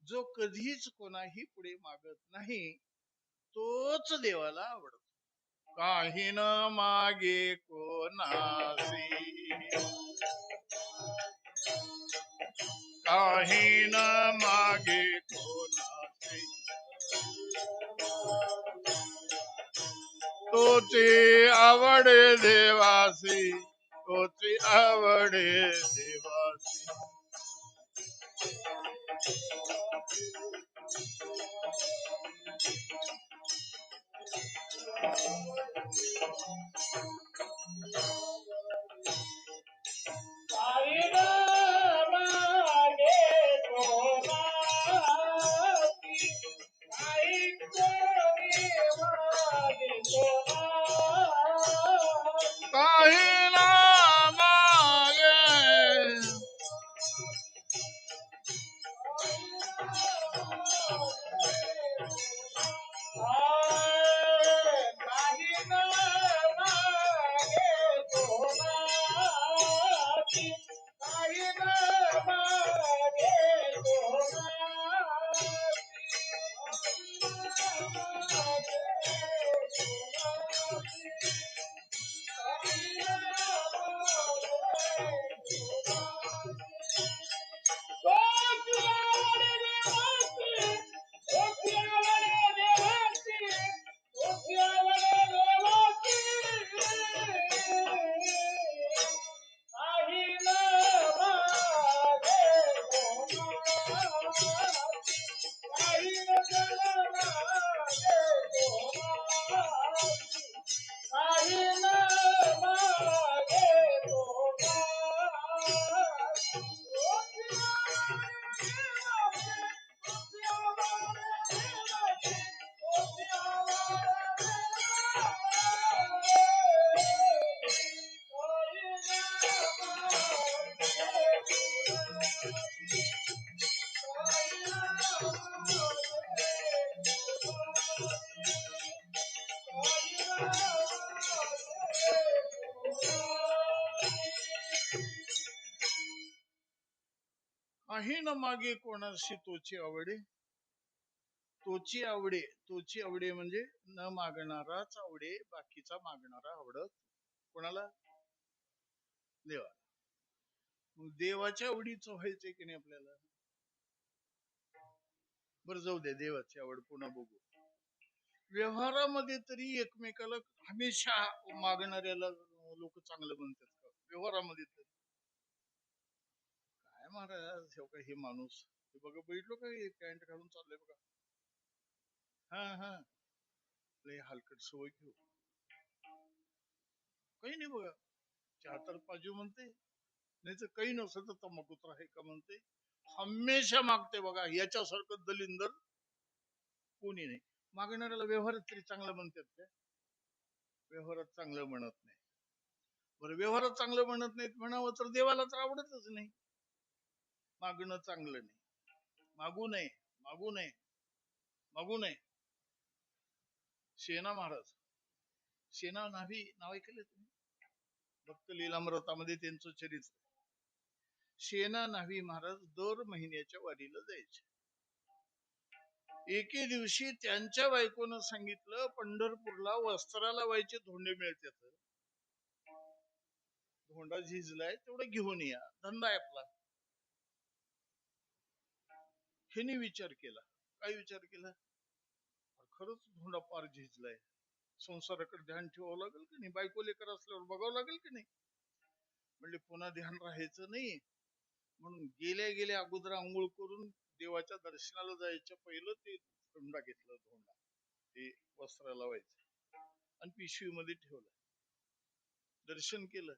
जो कधीच कोणाही पुढे मागत नाही तोच देवाला आवडतो. काही न मागे कोणासी, काही न मागे कोणासी, तोची आवडे देवासी, तोची आवडे देवासी. काही ना मागे आहे न मागे कोणाशी तोची आवडे. तोची आवडे, तोची आवडे म्हणजे न मागणाराच आवडे, बाकीचा मागणारा आवडत कोणाला? देवा. मग देवाच्या आवडीचं व्हायचंय की नाही आपल्याला? बरं जाऊ द्या, देवाची आवड पुन्हा बघू. व्यवहारामध्ये तरी एकमेकाला हमेशा मागणाऱ्याला लोक चांगलं म्हणतात का व्यवहारामध्ये? तरी काय महाराज, हे काय हे माणूस, हे बघा बघितलं का, हे पॅन्ट घालून चाललंय बघा. हा हा, लय हलकट सवय घेऊ. काही नाही बघा, चहा तर पाजू म्हणते, नाही तर काही नसतं तर तंबाखूच आहे का म्हणते. हमेशा मागते बघा, याच्यासारखं दलिंदर कोणी नाही. मागणाऱ्याला व्यवहारात तरी चांगलं म्हणतात का? व्यवहारात चांगलं म्हणत नाही. बरं, व्यवहारात चांगलं म्हणत नाहीत म्हणावं तर देवाला तर आवडतच नाही. मागणं चांगलं नाही, मागू नये, मागू नये, मागू नये. सेना महाराज, सेना नाभी नाव ऐकलं तुम्ही? भक्त लीलामृतामध्ये त्यांचं चरित्र. सेना नाभी महाराज दर महिन्याच्या वारीला जायचे. एके दिवशी त्यांच्या बायकोनं सांगितलं, पंढरपूरला वस्त्राला व्हायचे धोंडे मिळतात, धोंडा झिजलाय तेवढं घेऊन या, धंदा आहे आपला. ह्याने विचार केला. काय विचार केला? खरंच धोंडा पार झिजलाय, संसाराकडे ध्यान ठेवावं लागेल की नाही, बायको लेकर असल्यावर बघावं लागेल की नाही. म्हणजे पुन्हा ध्यान राहायचं नाही, म्हणून गेल्या गेल्या अगोदर आंघोळ करून देवाच्या दर्शनाला जायच्या पहिलं ते धोंडा घेतला, धोंडा ते वस्त्राला लावायचं आणि पिशवीमध्ये ठेवलं. दर्शन केलं,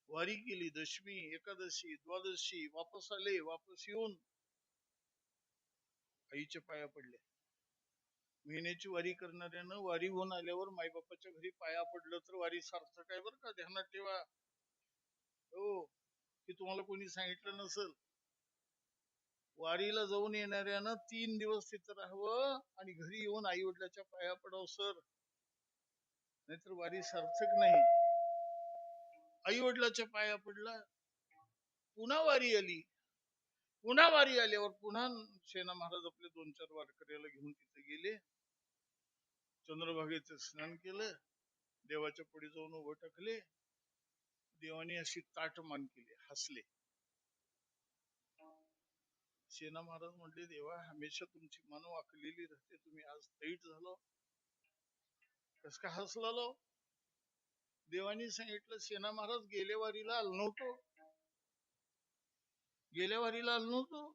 वारी केली, दशमी, एकादशी, द्वादशी, वापस आले. वापस येऊन आईच्या पाया पडले. महिन्याची वारी करणाऱ्यानं वारी होऊन आल्यावर मायबापाच्या घरी पाया पडलं तर वारी सार्थक आहे, बरं का, ध्यानात ठेवा. हो, की तुम्हाला कोणी सांगितलं नसल. वारीला जाऊन येणाऱ्यानं 3 दिवस तिथं राहावं आणि घरी येऊन आई वडिलाच्या पाया पडाव सर, नाहीतर वारी सार्थक नाही. आई वडिलाच्या पाया पडला, पुन्हा वारी आली. पुन्हा वारी आल्यावर पुन्हा सेना महाराज आपले 2-4 वारकऱ्याला घेऊन तिथे गेले. चंद्रभागेचं स्नान केलं, देवाच्या पुढे जाऊन उभं टाकले. देवाने अशी ताट मान केली, हसले. सेना महाराज म्हटले, देवा हमेशा तुमची मन वाकलेली राहते, तुम्ही आज दैट झालो, कस का हसलालो? देवानी सांगितलं, सेना महाराज गेल्या वारीला आलो नव्हतो, गेल्या वारीला आलो नव्हतो.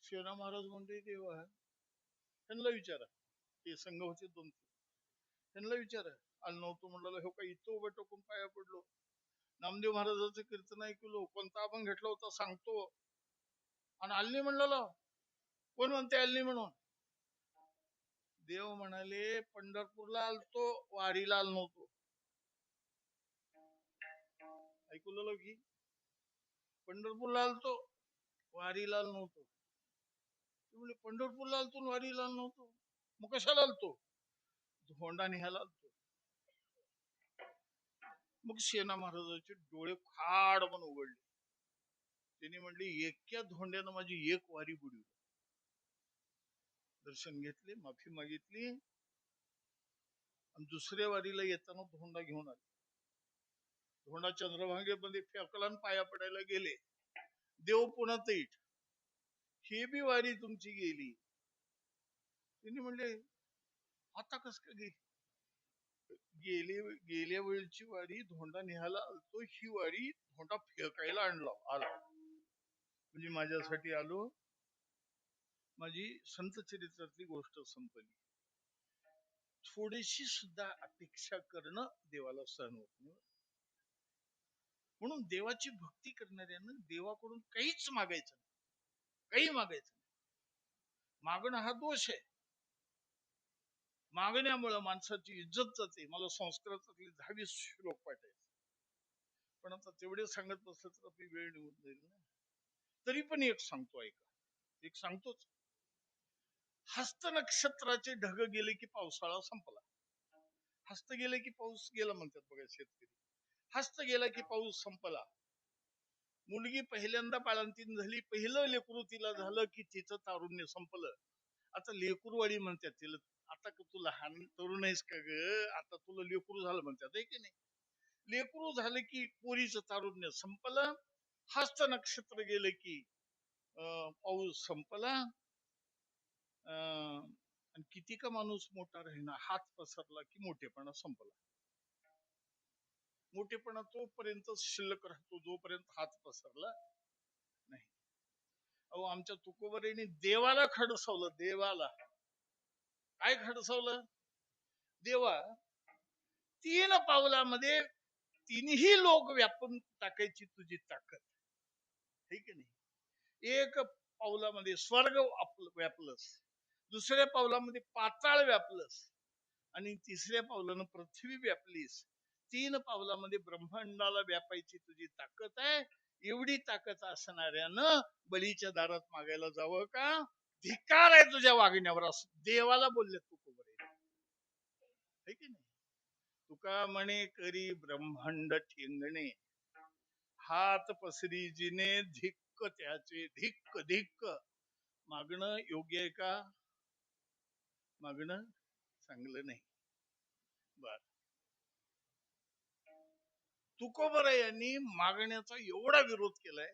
सेना महाराज म्हणते, देवा त्यांना विचारा, ते संघ होते 2-3, त्यांना विचारा, आलो नव्हतो म्हणलं. हो का, इथं उभं टाकून पाया पडलो, नामदेव महाराजांचं कीर्तन ऐकलो, कोणता अभंग घेतला होता सांगतो, आणि आलनी म्हणलं. कोण म्हणते आलनी म्हणून? देव म्हणाले, पंढरपूरला आलतो, वारीला आलो नव्हतो. ऐकलं की, पंढरपूरला आलतो, वारीला आलो नव्हतो. म्हणजे पंढरपूरला आलतो, वारीला आलो नव्हतो, मग कशाला आलतो? धोंडा निघाला आलतो. मग सेना महाराजांचे डोळे खाड पण उघडले. त्यांनी म्हणले, एका धोंड्यानं माझी एक वारी बुडली. दर्शन घेतले, माफी मागितली, आणि दुसऱ्या वारीला येताना धोंडा घेऊन आले. धोंडा चंद्रभागेमध्ये फेकला आणि पाया पडायला गेले. देव पुन्हा तैठ, ही बी वारी तुमची गेली. त्यांनी म्हणले, आता कस का गेल्या वेळची वारी धोंडा निघाला आलतो, ही वारी धोंडा फेकायला आणला आला, म्हणजे माझ्यासाठी आलो. माझी संत चरित्रातली गोष्ट संपली. थोडीशी सुद्धा अपेक्षा करणं देवाला सहन होत नाही. म्हणून देवाची भक्ती करणाऱ्यानं देवाकडून काहीच मागायचं नाही, काही मागायचं नाही. मागणं हा दोष आहे. मागण्यामुळे माणसाची इज्जत जाते. मला संस्कृतातले 10-20 श्लोक पाठायचे, पण आता तेवढे सांगत बसलं तर आपली वेळ निघून जाईल ना. तरी पण एक सांगतो, ऐका, एक सांगतोच. हस्त नक्षत्राचे ढग गेले की पावसाळा संपला. हस्त गेले की पाऊस गेला म्हणतात बघा शेतकरी. हस्त गेला की पाऊस संपला. मुलगी पहिल्यांदा बाळंतीण झाली, पहिलं लेकरू तिला झालं की तिचं तारुण्य संपलं. आता लेकरूवाडी म्हणतात तिला. आता तू लहान तरुण आहेस का ग, आता तुला लेकरू झालं म्हणतात, आहे की नाही. लेकरू झालं की पोरीचं तारुण्य संपलं. हस्त नक्षत्र गेलं की पाऊस संपला. आणि किती का माणूस मोठा राहिना, हात पसरला की मोठेपणा संपला. मोठेपणा तोपर्यंत शिल्लक राहतो जोपर्यंत हात पसरला नाही. अहो आमच्या तुकोबरेने देवाला खडसवलं. देवाला काय खडसवलं? देवा, 3 पावलामध्ये तिन्ही लोक व्यापून टाकायची तुझी ताकद, है की नाही. एक पावलामध्ये स्वर्ग व्यापलंस, दुसऱ्या पावलामध्ये पाताळ व्यापलंस, आणि तिसऱ्या पावलानं पृथ्वी व्यापलीस. 3 पावलामध्ये ब्रह्मांडाला व्यापायची तुझी ताकद आहे. एवढी ताकद असणाऱ्यानं बळीच्या दारात मागायला जावं का? धिक्कार आहे तुझ्या वागण्यावर, असं देवाला बोलले तुकोबरे, है की नाही. तुका म्हणे करी ब्रह्मांड ठेंगणे, हात पसरी जिने धिक्क त्याचे, धिक्क धिक्क. मागणं योग्य आहे का? मागणं चांगलं नाही. बर, तुकोबरा यांनी मागण्याचा एवढा विरोध केलाय,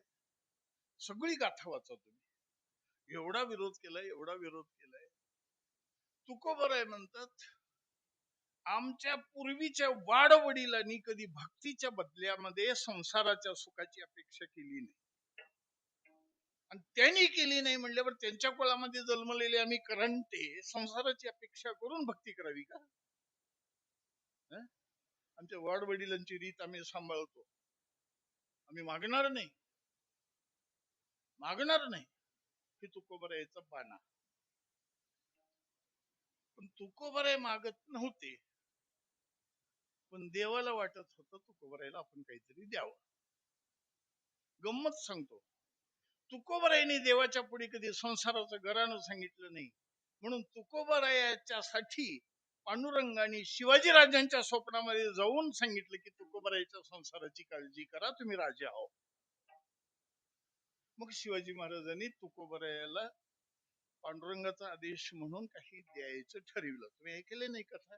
सगळी गाथा वाचा तुम्ही. एवढा विरोध केलाय, एवढा विरोध केलाय. तुकोबराय म्हणतात, आमच्या पूर्वीच्या वाडवडिलांनी कधी भक्तीच्या बदल्यामध्ये संसाराच्या सुखाची अपेक्षा केली नाही, आणि त्यांनी केली नाही म्हणल्यावर त्यांच्या कुळामध्ये जन्मलेले आम्ही करंटे संसाराची अपेक्षा करून भक्ती करावी का? आमच्या वाडवडिलांची रीत आम्ही सांभाळतो, आम्ही मागणार नाही, मागणार नाही. हे तुकोबरायचा बाणा. पण तुकोबराय मागत नव्हते, पण देवाला वाटत होतं तुकोबरायला आपण काहीतरी द्यावं. गंमत सांगतो, तुकोबरायने देवाच्या पुढे कधी संसाराचं घराणं सांगितलं नाही, म्हणून तुकोबरायाच्यासाठी पांडुरंगाने शिवाजीराजांच्या स्वप्नामध्ये जाऊन सांगितलं की तुकोबरायच्या संसाराची काळजी करा, तुम्ही राजे आहो. मग शिवाजी महाराजांनी तुकोबरायाला पांडुरंगाचा आदेश म्हणून काही द्यायचं ठरविलं. तुम्ही ऐकले नाही कथा?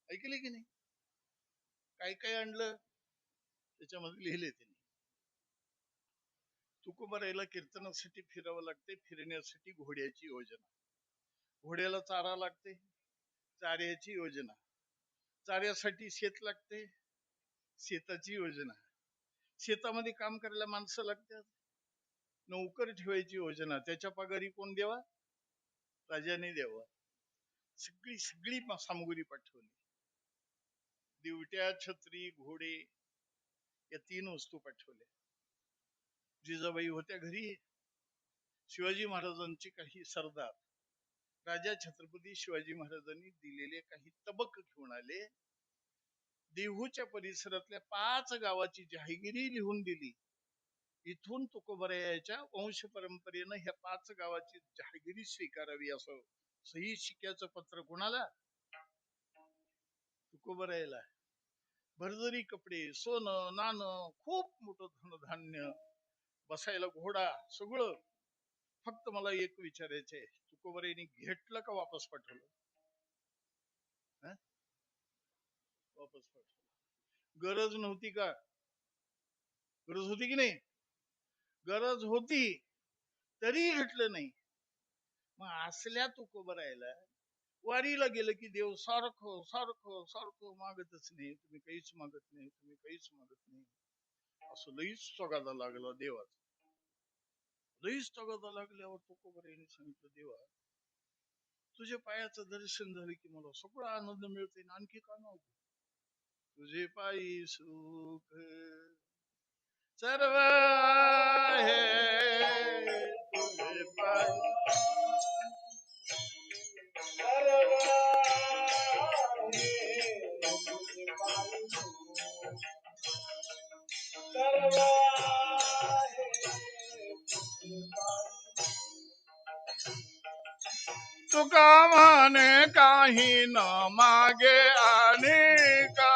ऐकले की नाही? काय काय आणलं त्याच्यामध्ये लिहिले त्यांनी. तुकोबरायला कीर्तनासाठी फिरावं लागते, फिरण्यासाठी घोड्याची योजना, घोड्याला चारा लागते, चाऱ्याची योजना, चाऱ्यासाठी शेत लागते, शेताची योजना, शेतामध्ये काम करायला माणसं लागतात, नोकर ठेवायची योजना, त्याच्या पगारी कोण द्यावा? राजाने द्यावा. सगळी सगळी सामुग्री पाठवली. दिवट्या, छत्री, घोडे या 3 वस्तू पाठवल्या. जिजाबाई होत्या घरी. शिवाजी महाराजांचे काही सरदार राजा छत्रपती शिवाजी महाराजांनी दिलेले काही तबक घेऊन आले. देहूच्या परिसरातल्या 5 गावाची जहागिरी लिहून दिली. इथून तुकोबरायाच्या वंश परंपरेनं ह्या 5 गावाची जहागिरी स्वीकारावी असं सही शिक्याचं पत्र कोणाला? तुकोबरायाला. भरजरी कपडे, सोनं नाणं, खूप मोठं धनधान्य, बसायला घोडा, सगळं. फक्त मला एक विचारायचंय, तुकोबरायांनी घेतलं का वापस पाठवलं? वापस पाठवलं. गरज नव्हती का? गरज होती की नाही? गरज होती, तरी घेतलं नाही. मग असल्या तुकोबरायाला वारीला गेलं की देव सारखं सारखं सारखं मागतच नाही, तुम्ही काहीच मागत नाही, तुम्ही काहीच मागत नाही, असं लईच तगादा लागला देवाचा. लईच तगादा लागल्यावर तुकोबरायाने सांगितलं, देवा, तुझ्या पायाचं दर्शन झालं की मला सगळं आनंद मिळते, आणखी का नव्हतं? तुझे पायी सुख सर्व आहे, तुझे पायी तुका म्हणे काही न मागे आणि का,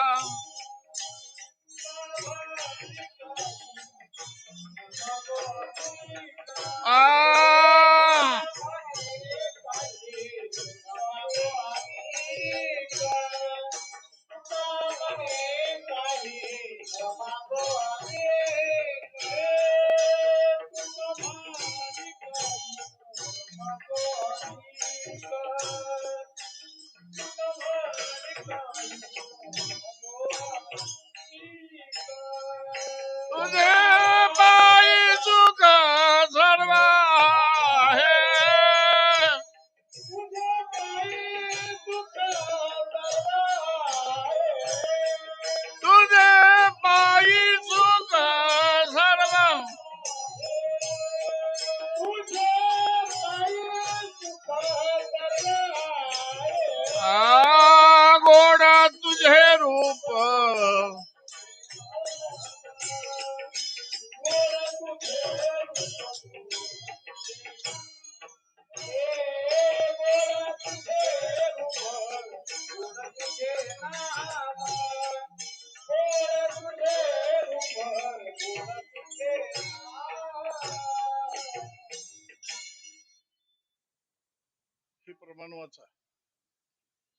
मानवाचा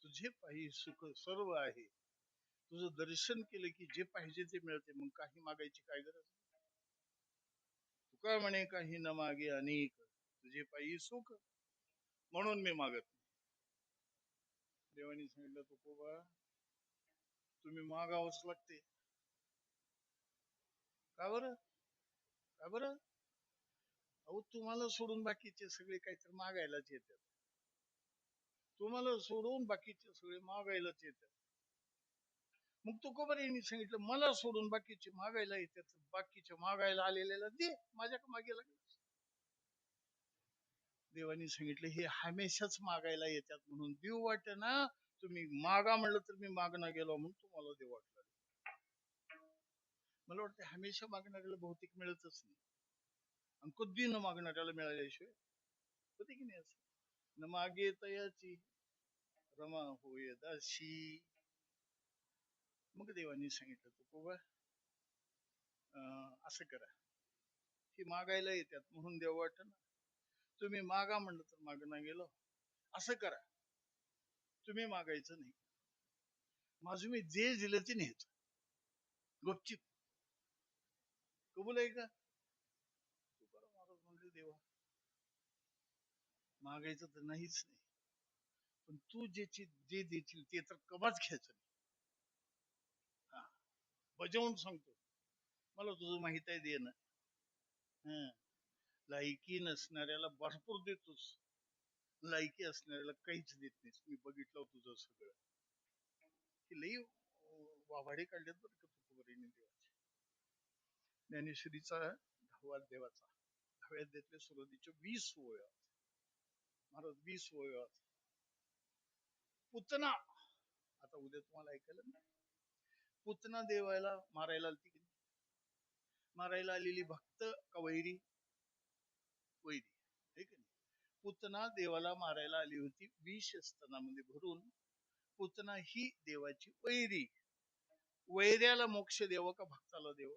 तुझे पायी सुख सर्व आहे. तुझं दर्शन केलं की जे पाहिजे ते मिळते, मग काही मागायची काय गरज. तुका म्हणे काही न मागे अनेक, तुझे पायी सुख म्हणून मी मागत नाही. देवानी सांगितलं तुकोबा तुम्ही मागावंच लागते. का बरं? का बरं? अहो तुम्हाला सोडून बाकीचे सगळे काहीतरी मागायलाच येतात. तुम्हाला सोडून बाकीचे सगळे मागायलाच येतात. मग तुकोबा यांनी सांगितलं मला सोडून बाकीचे मागायला येतात, बाकीचे मागायला आलेल्याला दे, माझ्या मागे लागलं. देवानी सांगितलं हे हमेशाच मागायला येतात म्हणून देऊ वाटे ना. तुम्ही मागा म्हणलं तर मी मागणं गेलो म्हणून तुम्हाला देऊ वाटलं. मला वाटतं हमेशा मागणाऱ्याला बहुतेक मिळतच नाही, आणि कधी न मागणाऱ्याला मिळाल्याशिवाय होते की नाही. असं न मागे तयाची रमा होय दाशी. मग देवानी सांगितलं तुकोबा असं करा, ही मागायला येतात म्हणून देव वाट ना. तुम्ही मागा म्हणलं तर मागणं गेलो. असं करा, तुम्ही मागायचं नाही, माझं मी जे दिलं ते न्यायचं गपचिप. कबूल आहे का? तुकाराम महाराज म्हणले देवा मागायचं तर नाहीच नाही, पण तू जे देशील ते तर कमाच घ्यायचं नाही. हा, बजावून सांगतो, मला तुझं माहित आहे देणं. हं, लायकी नसणाऱ्याला भरपूर देतोस, लायकी असणाऱ्याला काहीच देत नाहीस. मी बघितलं तुझं सगळं की लई वाभाडे काढलेत बरं का तुकोबारीने देवाचे. ज्ञानेश्वरीचा 10वा अध्यायाचा 10व्या अध्यायातल्या सुरुवातीच्या 20 ओव्या महाराज, 20 ओव्या. पुतना, आता उद्या तुम्हाला ऐकायला ना, पुतना देवाला मारायला आलती की नाही? मारायला आलेली भक्त का वैरी? वैरी आहे की नाही. पुतना देवाला मारायला आली होती विष स्तनामध्ये भरून. पुतना ही देवाची वैरी. वैऱ्याला मोक्ष देव का भक्ताला देव?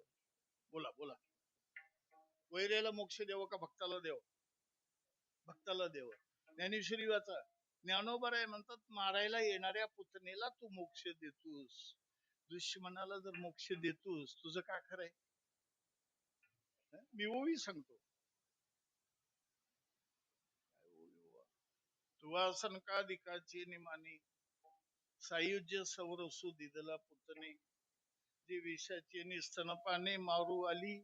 बोला बोला. वैऱ्याला मोक्ष देव का भक्ताला देव? भक्ताला देव. ज्ञानेश्वरी वाचा, ज्ञानोबराय म्हणतात मारायला येणाऱ्या पुतनेला तू मोक्ष देतोस, दुश्मनाला जर मोक्ष देतोस तुझं का खरंय? मी ओवी सांगतो. तुवा सनकादिकाचे निमाने सायुज्य सवरसू दिदला पुतने, जी विषाची स्तनपाने मारू आली,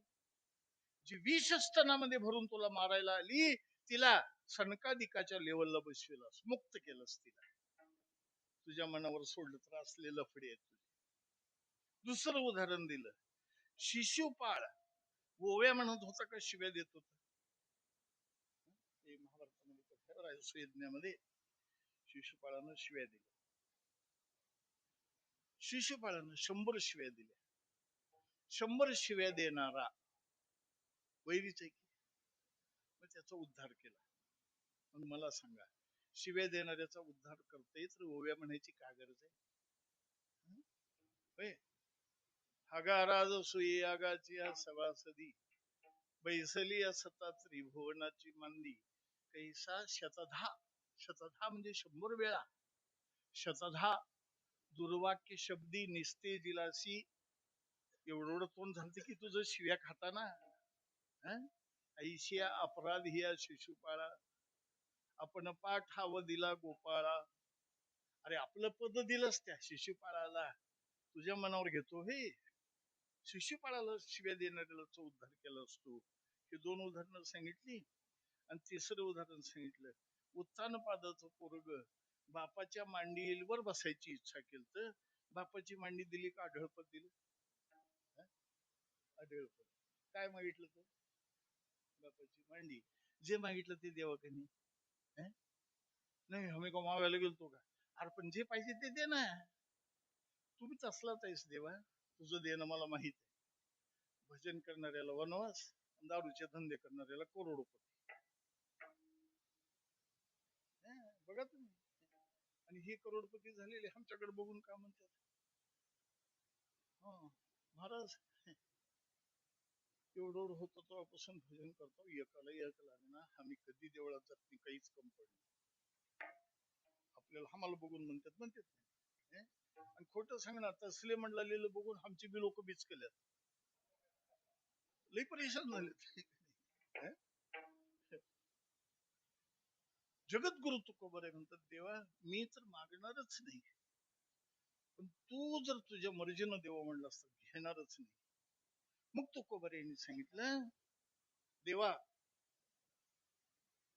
जी विष स्तनामध्ये भरून तुला मारायला आली, तिला सनकादिकाच्या लेवलला बसविलास, मुक्त केलंस तिला. तुझ्या मनावर सोडलं तर असले लफडे आहेत तुझे. दुसरं उदाहरण दिलं, शिशुपाळ ओव्या म्हणत होता का शिव्या देत होता? महाभारतामध्ये सुयज्ञामध्ये शिशुपाळानं शिव्या दिल्या. शिशुपाळानं 100 शिव्या दिल्या. 100 शिव्या देणारा वैरीच आहे की. मग त्याचा उद्धार केला. मग मला सांगा, शिव्या देणाऱ्याचा उद्धार करता येत ओव्या म्हणायची काय गरज आहे? हागा राज सुई आगाची सभासदी, बैसली असता त्रिभुवनाची मांदी, कैसा शतधा. शतधा म्हणजे 100 वेळा. शतधा दुर्वाक्य शब्दी निस्ते दिलासी. एवढं तोंड झालं की तुझं शिव्या खाताना. ऐशिया अपराध हिया शिशुपाळा, आपण पाठाव दिला गोपाळा. अरे आपलं पद दिलंस त्या शिशुपाळाला, तुझ्या मनावर घेतो हे. शिशुपाळाला शिव्या देणाऱ्याचा उद्धार केला असतो. हे 2 उदाहरणं सांगितली. आणि तिसरं उदाहरण सांगितलं, उत्तानपादाचं पोरग बापाच्या मांडीवर बसायची इच्छा केली तर बापाची मांडी दिली का आढळपद दिलं? आढळपद. काय मागितलं तो? बापाची मांडी. जे मागितलं ते देवा का नाही? आम्ही का मागायला गेलतो का? अरे पण जे पाहिजे ते दे ना. तुम्ही तसलाच आहेस देवा, तुझं देणं मला माहित आहे. भजन करणाऱ्याला वनवास, दारूचे धंदे करणाऱ्याला करोडोपती. बघा तुम्ही. आणि हे करोडपती झालेले आमच्याकडे बघून का म्हणतात? महाराज एवढं होतं तेव्हापासून भजन करतो, एकाला एक लागला. आम्ही कधी देवळात जात नाही, काहीच कम पडलं. आपल्याला आम्हाला बघून म्हणतात हे? आणि खोटं सांगणार तसले म्हणलेलं बघून आमची बी लोक बीच केल्यात, लई परेशान झाले. जगद्गुरु तुकोबरे म्हणतात, देवा मी तर मागणारच नाही, पण तू जर तुझ्या मर्जीनं देवा म्हणलास तर घेणारच नाही. मग तुकोबरे यांनी सांगितलं, देवा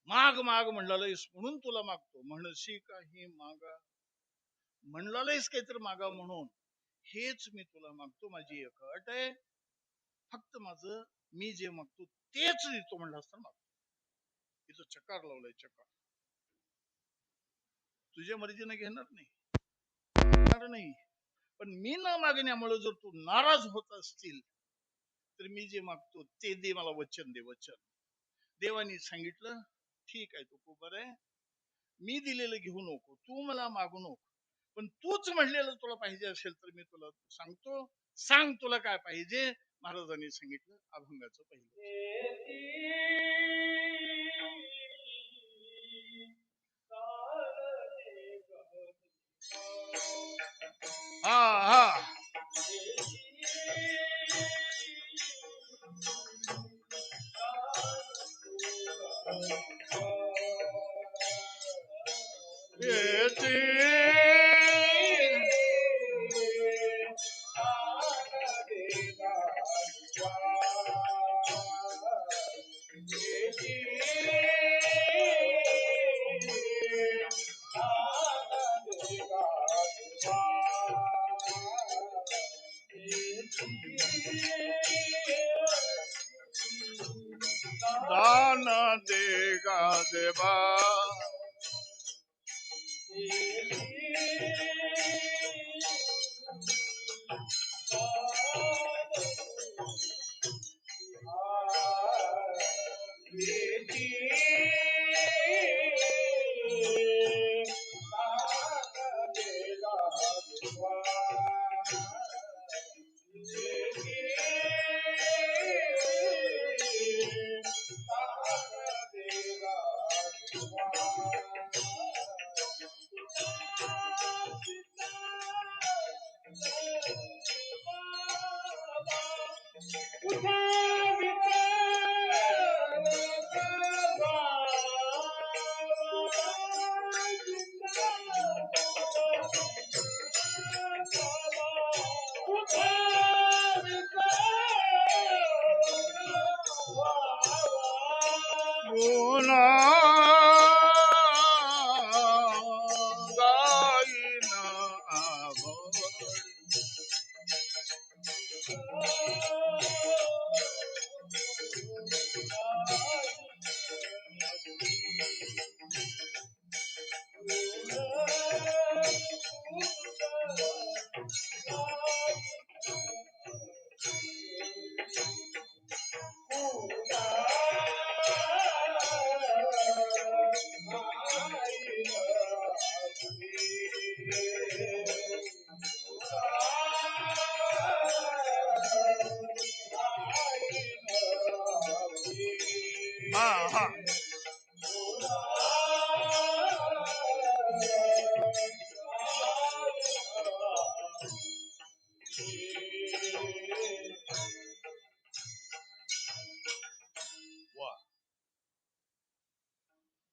माग माग म्हणलास म्हणून तुला मागतो, म्हणशी काही मागा म्हणलास काहीतरी मागा म्हणून हेच मी तुला मागतो. माझी एक अट आहे, फक्त माझं मी जे मागतो तेच देतो म्हणलास तर मागतो. तिथं चकार लावलाय, चकार. तुझ्या मर्जीने घेणार नाही, पण मी न मागण्यामुळे जर तू नाराज होत असतील तर मी जे मागतो ते दे, मला वचन दे, वचन. देवानी सांगितलं, ठीक आहे तू बरं आहे, मी दिलेलं घेऊ नको, तू मला मागू नको, पण तूच म्हणलेलं तुला पाहिजे असेल तर मी तुला सांगतो, सांग तुला काय पाहिजे. महाराजांनी सांगितलं अभंगाचं पहिलं. हा हा दान देगा देवा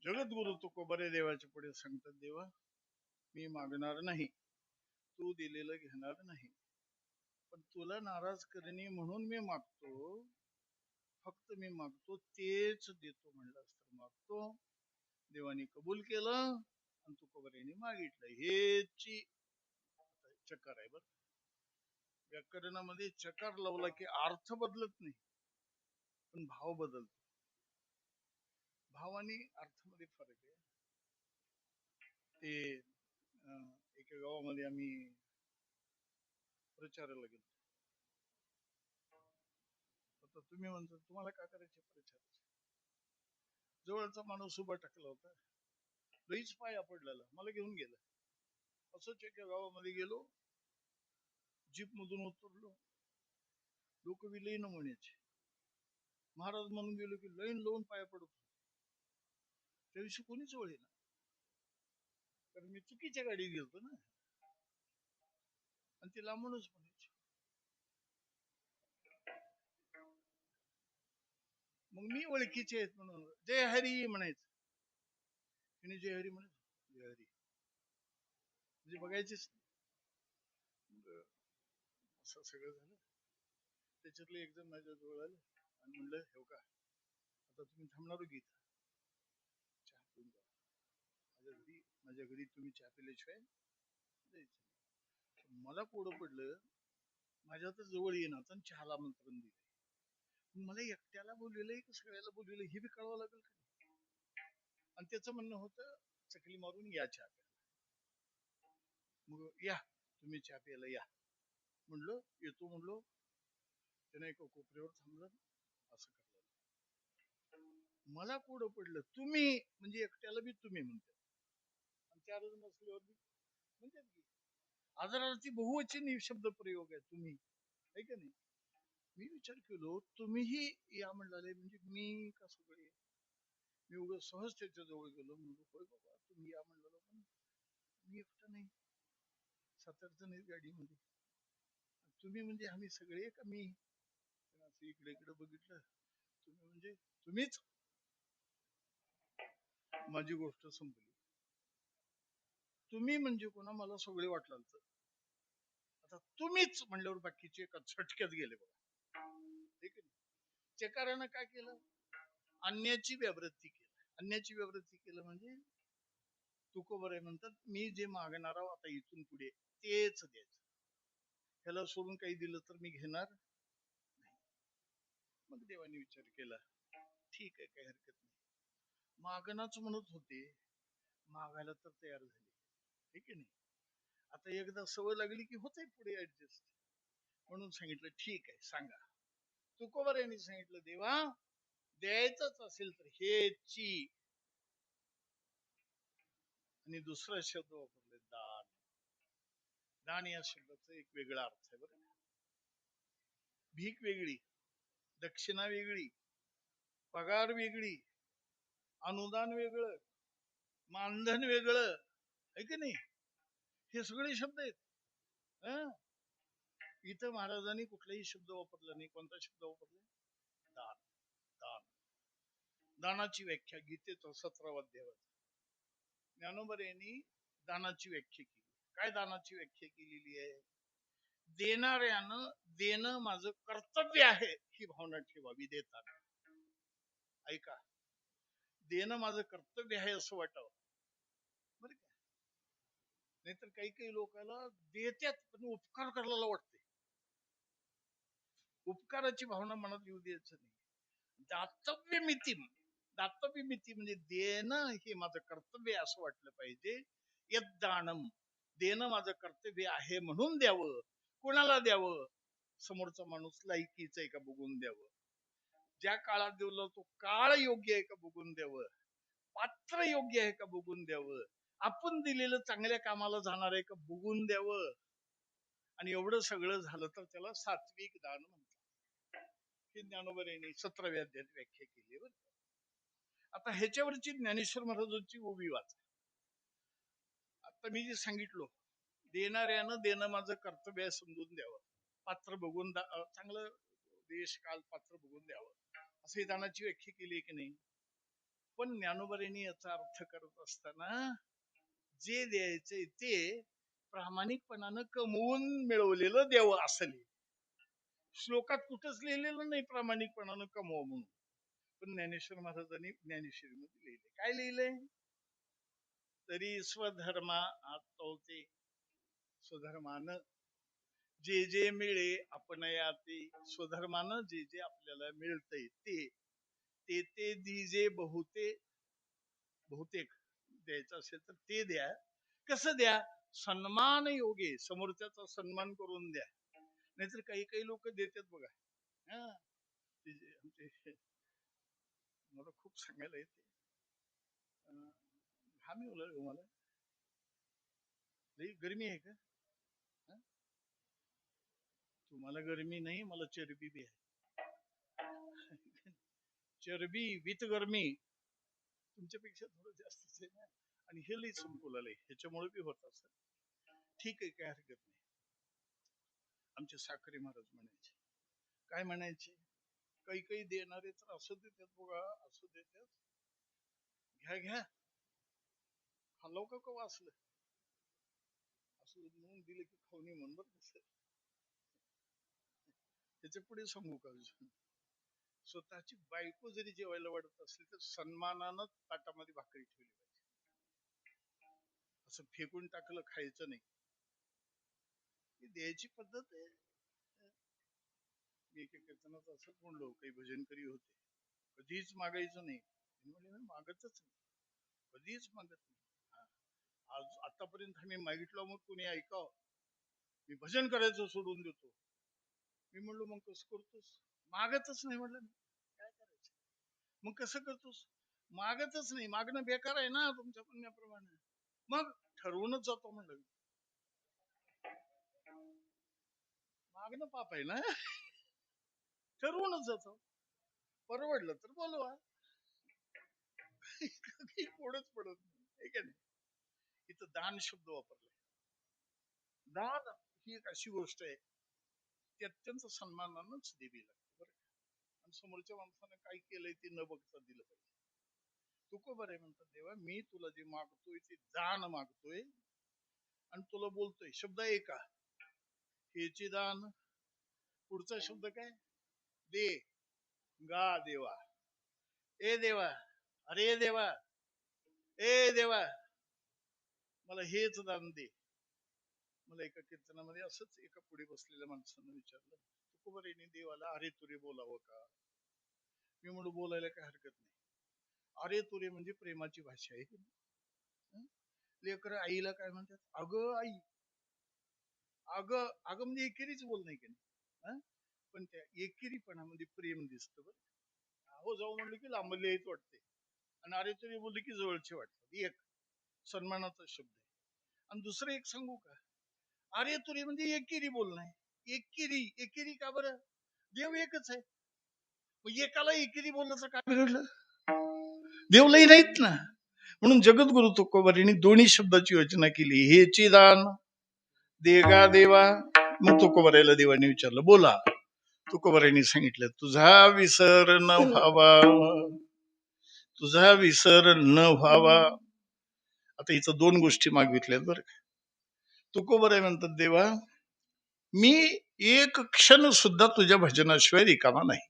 जगद्गुरु तुकोबरे देवाच्या पुढे सांगतात, देवा मी मागणार नाही, तू दिलेलं घेणार नाही, पण तुला नाराज करणे म्हणून मी मागतो, फक्त मी मागतो तेच देतो म्हणलास तर मागतो. देवाने कबूल केलं आणि तुकोबरेने मागितलं. हेची चक्कर आहे. बर, व्याकरणामध्ये चकार लावला की अर्थ बदलत नाही, पण भाव बदलतो. भावाने अर्थामध्ये फरक आहे. ते एका गावामध्ये आम्ही प्रचाराला गेलो. आता तुम्ही म्हणता तुम्हाला काय करायचे प्रचार, जवळचा माणूस उभा टाकला होता, लईच पाया पडलेला, मला घेऊन गेला. असंच एका गावामध्ये गेलो, जीप मधून उतरलो, लोक बी लई म्हणायचे, महाराज म्हणून गेलो की लाईन लावून पाया पडत. त्या दिवशी कोणीच वळेना, कारण मी चुकीच्या गाडीत गेलतो ना, आणि ती लांबूनच म्हणायची. मग मी ओळखीचे आहेत म्हणून जय हरी म्हणायचं, तिने जय हरी म्हणायचं, जय हरी म्हणजे बघायचीच नाही. मग असं सगळं झालं. त्याच्यातले एक जण माझ्या जवळ आले आणि म्हणलं, हो का आता तुम्ही थांबणार की इथं, चहा पिऊन जा. माझ्या घरी तुम्ही चहा पिल्याशिवाय जायचं नाही. मला कोडं पडलं, माझ्या तर जवळ येणार आणि चहाला आमंत्रण दिलं. मला एकट्याला बोललेलं की सगळ्याला बोललेलं हे बी कळवावं लागेल का? आणि त्याचं म्हणणं होतं, चकली मारून या चहा प्यायला. मग या तुम्ही चहा प्यायला या म्हणलं, येतो म्हणलो. त्याने एका कोपऱ्यावर थांबलं, असं करलं. मला कोडं पडलं, तुम्ही म्हणजे एकट्याला बी तुम्ही म्हणतात, आणि 4 जण असल्यावर बी म्हणतात की आदरार्थी बहुवचनी शब्द प्रयोग आहे तुम्ही, आहे का नाही? मी विचार केलो, तुम्हीही या म्हणलाले म्हणजे मी का सगळे? मी उगाच सहज त्याच्या जवळ गेलो, म्हणलो होय बाबा तुम्ही या म्हणलं, पण मी एकटा नाही, 7-8 जण आहेत गाडीमध्ये, तुम्ही म्हणजे आम्ही सगळे का मी? असं इकडे इकडे बघितलं, तुम्ही म्हणजे तुम्हीच. माझी गोष्ट संपली. तुम्ही म्हणजे कोणा मला सगळे वाटलं. आता तुम्हीच म्हणल्यावर बाकीचे एका झटक्यात गेले बघा, ठीक आहे. चकारानं काय केलं, अन्याची व्यावृत्ती केली. अन्याची व्यावृत्ती केलं म्हणजे तुकोबर आहे म्हणतात, मी जे मागणार आहो आता इथून पुढे तेच द्यायचं, ह्याला सोडून काही दिलं तर मी घेणार नाही. मग देवाने विचार केला, ठीक आहे काही हरकत नाही. मागणाच म्हणत होते, मागायला तर तयार झाले, ठीक आहे नाही. आता एकदा सवय लागली की होतंय पुढे ऍडजस्ट, म्हणून सांगितलं ठीक आहे सांगा. तुकोबर यांनी सांगितलं, देवा द्यायचंच असेल तर हेची, आणि दुसरा शब्द वापरले दान. दान या शब्दाचा एक वेगळा अर्थ आहे बरं. भीक वेगळी, दक्षिणा वेगळी, पगार वेगळी, अनुदान वेगळं, मानधन वेगळं, आहे की नाही? हे सगळे शब्द आहेत. इथं महाराजांनी कुठलाही शब्द वापरला नाही. कोणता शब्द वापरला? दान. दान. दानाची व्याख्या गीतेचा 17वा अध्याय, ज्ञानोबा यांनी दानाची व्याख्या केली. काय दानाची व्याख्या केलेली आहे? देणाऱ्यानं देणं माझं कर्तव्य आहे ही भावना ठेवावी देताना. ऐका, देणं माझं कर्तव्य आहे असं वाटावं बरं का. नाहीतर काही काही लोकांना देत्यात पण उपकार करायला वाटते. उपकाराची भावना मनात येऊ द्यायचं नाही. दातव्य मिती, दातव्य मिती म्हणजे देणं हे माझं कर्तव्य असं वाटलं पाहिजे. यद्दानम, देणं माझं कर्तव्य आहे म्हणून द्यावं. कोणाला द्यावं? समोरचा माणूस लायकीच आहे का बघून द्यावं. ज्या काळात दिलं तो काळ योग्य आहे का बघून द्यावं. पात्र योग्य आहे का बघून द्यावं. आपण दिलेलं चांगल्या कामाला जाणार आहे का बघून द्यावं. आणि एवढं सगळं झालं तर त्याला सात्विक दान म्हणतात. हे ज्ञानोबा यांनी 17व्या अध्यायात व्याख्या केली बरं. आता ह्याच्यावरची ज्ञानेश्वर महाराजांची उभी वाच. आता मी जे सांगितलो, देणाऱ्यानं देणं माझं कर्तव्य आहे समजून द्यावं, पात्र बघून चांगलं देश काल पात्र बघून द्यावं, असं दानाची व्याख्या केली की नाही. पण ज्ञानोबा यांनी याचा अर्थ करत असताना जे द्यायचंय ते प्रामाणिकपणानं कमवून मिळवलेलं द्यावं असं लिहिलं. श्लोकात कुठंच लिहिलेलं नाही प्रामाणिकपणानं कमवा म्हणून. पण ज्ञानेश्वर महाराजांनी ज्ञानेश्वरीमध्ये लिहिले. काय लिहिलंय? तरी स्वधर्मा आत्मवते, स्वधर्मानं जे जे मिळे आपण याते, स्वधर्मानं जे जे आपल्याला मिळतंय ते ते ते दिजे बहुते, बहुतेक द्यायचं असेल तर ते द्या. कसं द्या? सन्मान योगे, समोरच्याचा सन्मान करून द्या. नाहीतर काही काही लोक देतात बघा. हा, मला खूप सांगायला येते. घाम येऊ लागला मला. लई गरमी आहे का? तुम्हाला गरमी नाही, मला चरबी बी आहे. चरबी विथ गरमी तुमच्यापेक्षा थोडं जास्तच आहे ना. आणि हे लई संपवलं ह्याच्यामुळे बी होत असत. ठीक आहे, काय हरकत नाही. आमचे साखरे महाराज म्हणायचे, काय म्हणायचे, काही काही देणारे तर असं देतात बघा, असं देतात, घ्या घ्या, खाल्लो का वाचलं असं म्हणून दिलं की खाऊनी म्हणून बरं. त्याच्या पुढे सांगू का, स्वतःची बायको जरी जेवायला वाटत असली तर सन्मानानं ताटामध्ये भाकरी ठेवली पाहिजे. असं फेकून टाकलं खायचं नाही, ही द्यायची पद्धत आहे. मी एका कीर्तनात असंच म्हणलो, काही भजनकरी होते, कधीच मागायचं नाही. मी मागतच नाही, कधीच मागत नाही. आज आतापर्यंत आम्ही मागितलं, मग कोणी ऐकाव, मी भजन करायचं सोडून देतो. मी म्हणलो मग कसं करतोस, मागतच नाही. म्हणलं काय करायचं, मग कसं करतोस, मागतच नाही. मागणं बेकार आहे ना तुमच्या म्हणण्याप्रमाणे, मग ठरवूनच जातो. म्हणलं मागणं पाप आहे ना, ठरवूनच जातो. परवडलं तर बोलवा, कोणच पडत नाही का नाही. इथं दान शब्द वापरला. दान ही एक अशी गोष्ट आहे ती अत्यंत सन्मानानंच द्यावी लागते बरं. आणि समोरच्या माणसाने काय केलंय ते न बघता दिलं पाहिजे. तुको बरे म्हणतात, देवा मी तुला जे मागतोय ते दान मागतोय, आणि तुला बोलतोय शब्द एका हेची दान. पुढचा शब्द काय, दे गा देवा, ए देवा, अरे देवा, ए देवा, मला हेच दान दे. मला एका कीर्तनामध्ये असंच एका पुढे बसलेल्या माणसानं विचारलं, तुकोबरेने देवाला अरे तुरे बोलावं का. मी म्हणून बोलायला काय हरकत नाही. अरे तुरे म्हणजे प्रेमाची भाषा आहे. लेकर आईला काय म्हणतात, अगं आई, अगं अगं म्हणजे एकेरीच बोल नाही की नाही. पण त्या एकेरीपणामध्ये प्रेम दिसतं बरं. हो जाऊ म्हणलं की लांबले येत वाटते, आणि अरे तुरे बोलले की जवळचे वाटतात. एक सन्मानाचा शब्द आहे. आणि दुसरं एक सांगू का, अरे तुरे म्हणजे एकेरी बोलणं आहे. एकेरी, एकेरी का बरं, देव एकच आहे, मग एकाला एकेरी बोलण्याचं काय बिघडलं, देवलाही नाहीत ना. म्हणून जगद्गुरु तुकोबारीने दोन्ही शब्दाची योजना केली, हेची दान देगा देवा. मग तुकोबारायला देवाने विचारलं, बोला. तुकोबारायने सांगितलं, तुझा विसर न व्हावा, तुझा विसर न व्हावा. आता इथं दोन गोष्टी मागितल्यात बरं का. तुकोबाराय म्हणतात, देवा मी एक क्षण सुद्धा तुझ्या भजनाशिवाय रिकामा नाही.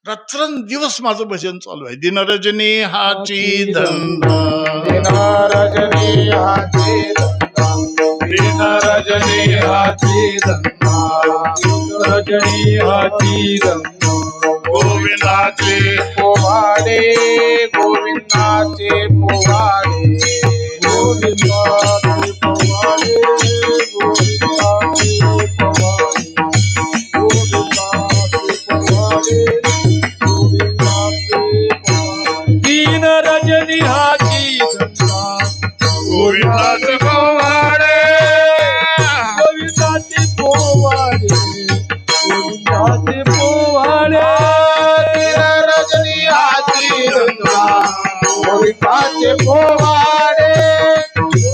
रात्रंदिवस माझं भजन चालू आहे. दिनरजनी हाची धंदा, दिनरजनी हाची धंदा, दिनरजनी हाची धंदा, दिनरजनी हाची धंदा. गोविंदाचे पोवाडे, गोविंदाचे पोवाडे, गोविंदाचे पोवाडे, गोविंदाचे पोवाडे, गोविंदाचे पोवाडे, गोविंदाचे पोवाडे. दिनरजनी हाची धंदा, गोविंदाचे पोवाडे, गोविंदाचे पोवाडे, गोविंदाचे पोवाडे. दिनरजनी हाची धंदा, गोविंदाचे पोवाडे,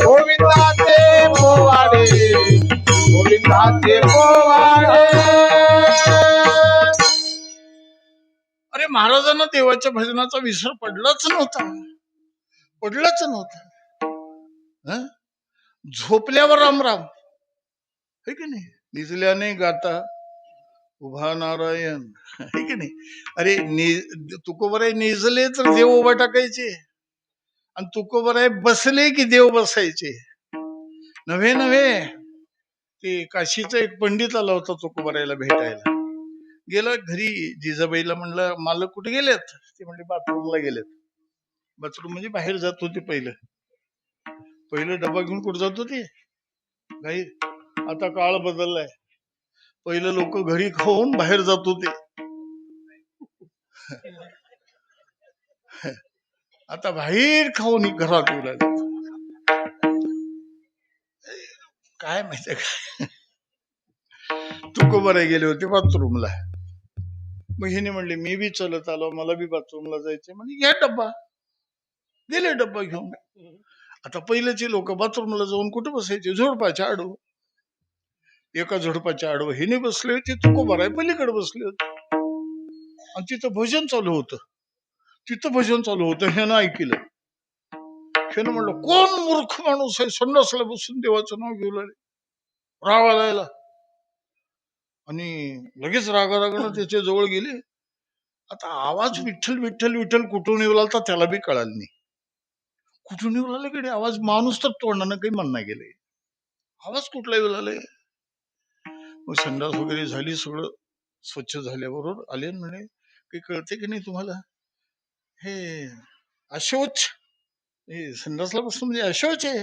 गोविंदाचे पोवाडे, गोविंदाचे पोवाडे. अरे महाराजांना देवाच्या भजनाचा विसर पडलाच नव्हता, पडलाच नव्हता. झोपल्यावर रामराम है की नाही, निजल्याने गाता उभा नारायण है की नाही. अरे तुकोबराय निजले तर देव उभा टाकायचे, आणि तुकोबराय बसले की देव बसायचे. नव्हे नव्हे, ते काशीचा एक पंडित आला होता तुकोबरायला भेटायला. गेला घरी, जिजाबाईला म्हणलं मालक कुठे गेलेत, ते म्हणले बाथरूमला गेलेत. बाथरूम म्हणजे बाहेर जात होते. पहिलं डबा घेऊन कुठे जात होते, बाहेर. आता काळ बदललाय, पहिलं लोक घरी खाऊन बाहेर जात होते, आता बाहेर खाऊन घरात येऊ लागले. काय माहितीये का, तुकोबाराय गेले होते बाथरूमला. मग हिने म्हणले मी बी चलत आलो, मला बी बाथरूमला जायचंय. म्हणजे घ्या डब्बा, दिले डब्बा घेऊन. आता पहिल्याचे लोक बाथरूमला जाऊन कुठं बसायचे? झोडपाच्या आडवं. एका झोडपाच्या आडवं हिने बसले होते, तुकोबाराय पलीकडे बसले होते आणि तिथं भजन चालू होतं. ह्यानं ऐकलं. ह्यानं म्हणलं, कोण मूर्ख माणूस आहे, संडासला बसून देवाचं नाव घेऊ लागले. राग आला आणि लगेच रागारागानं त्याच्या जवळ गेले. आता आवाज विठ्ठल विठ्ठल विठ्ठल कुठून येऊ लागला त्याला बी कळालं नाही. कुठून येऊ लागले कडे आवाज? माणूस तर तोंडानं काही म्हणणं गेले, आवाज कुठला येऊ लागले. मग संडास वगैरे झाली, सगळं स्वच्छ झाल्याबरोबर आले म्हणे, काही कळते की नाही तुम्हाला? हे अशौच, हे संडासला बसून म्हणजे अशौच आहे,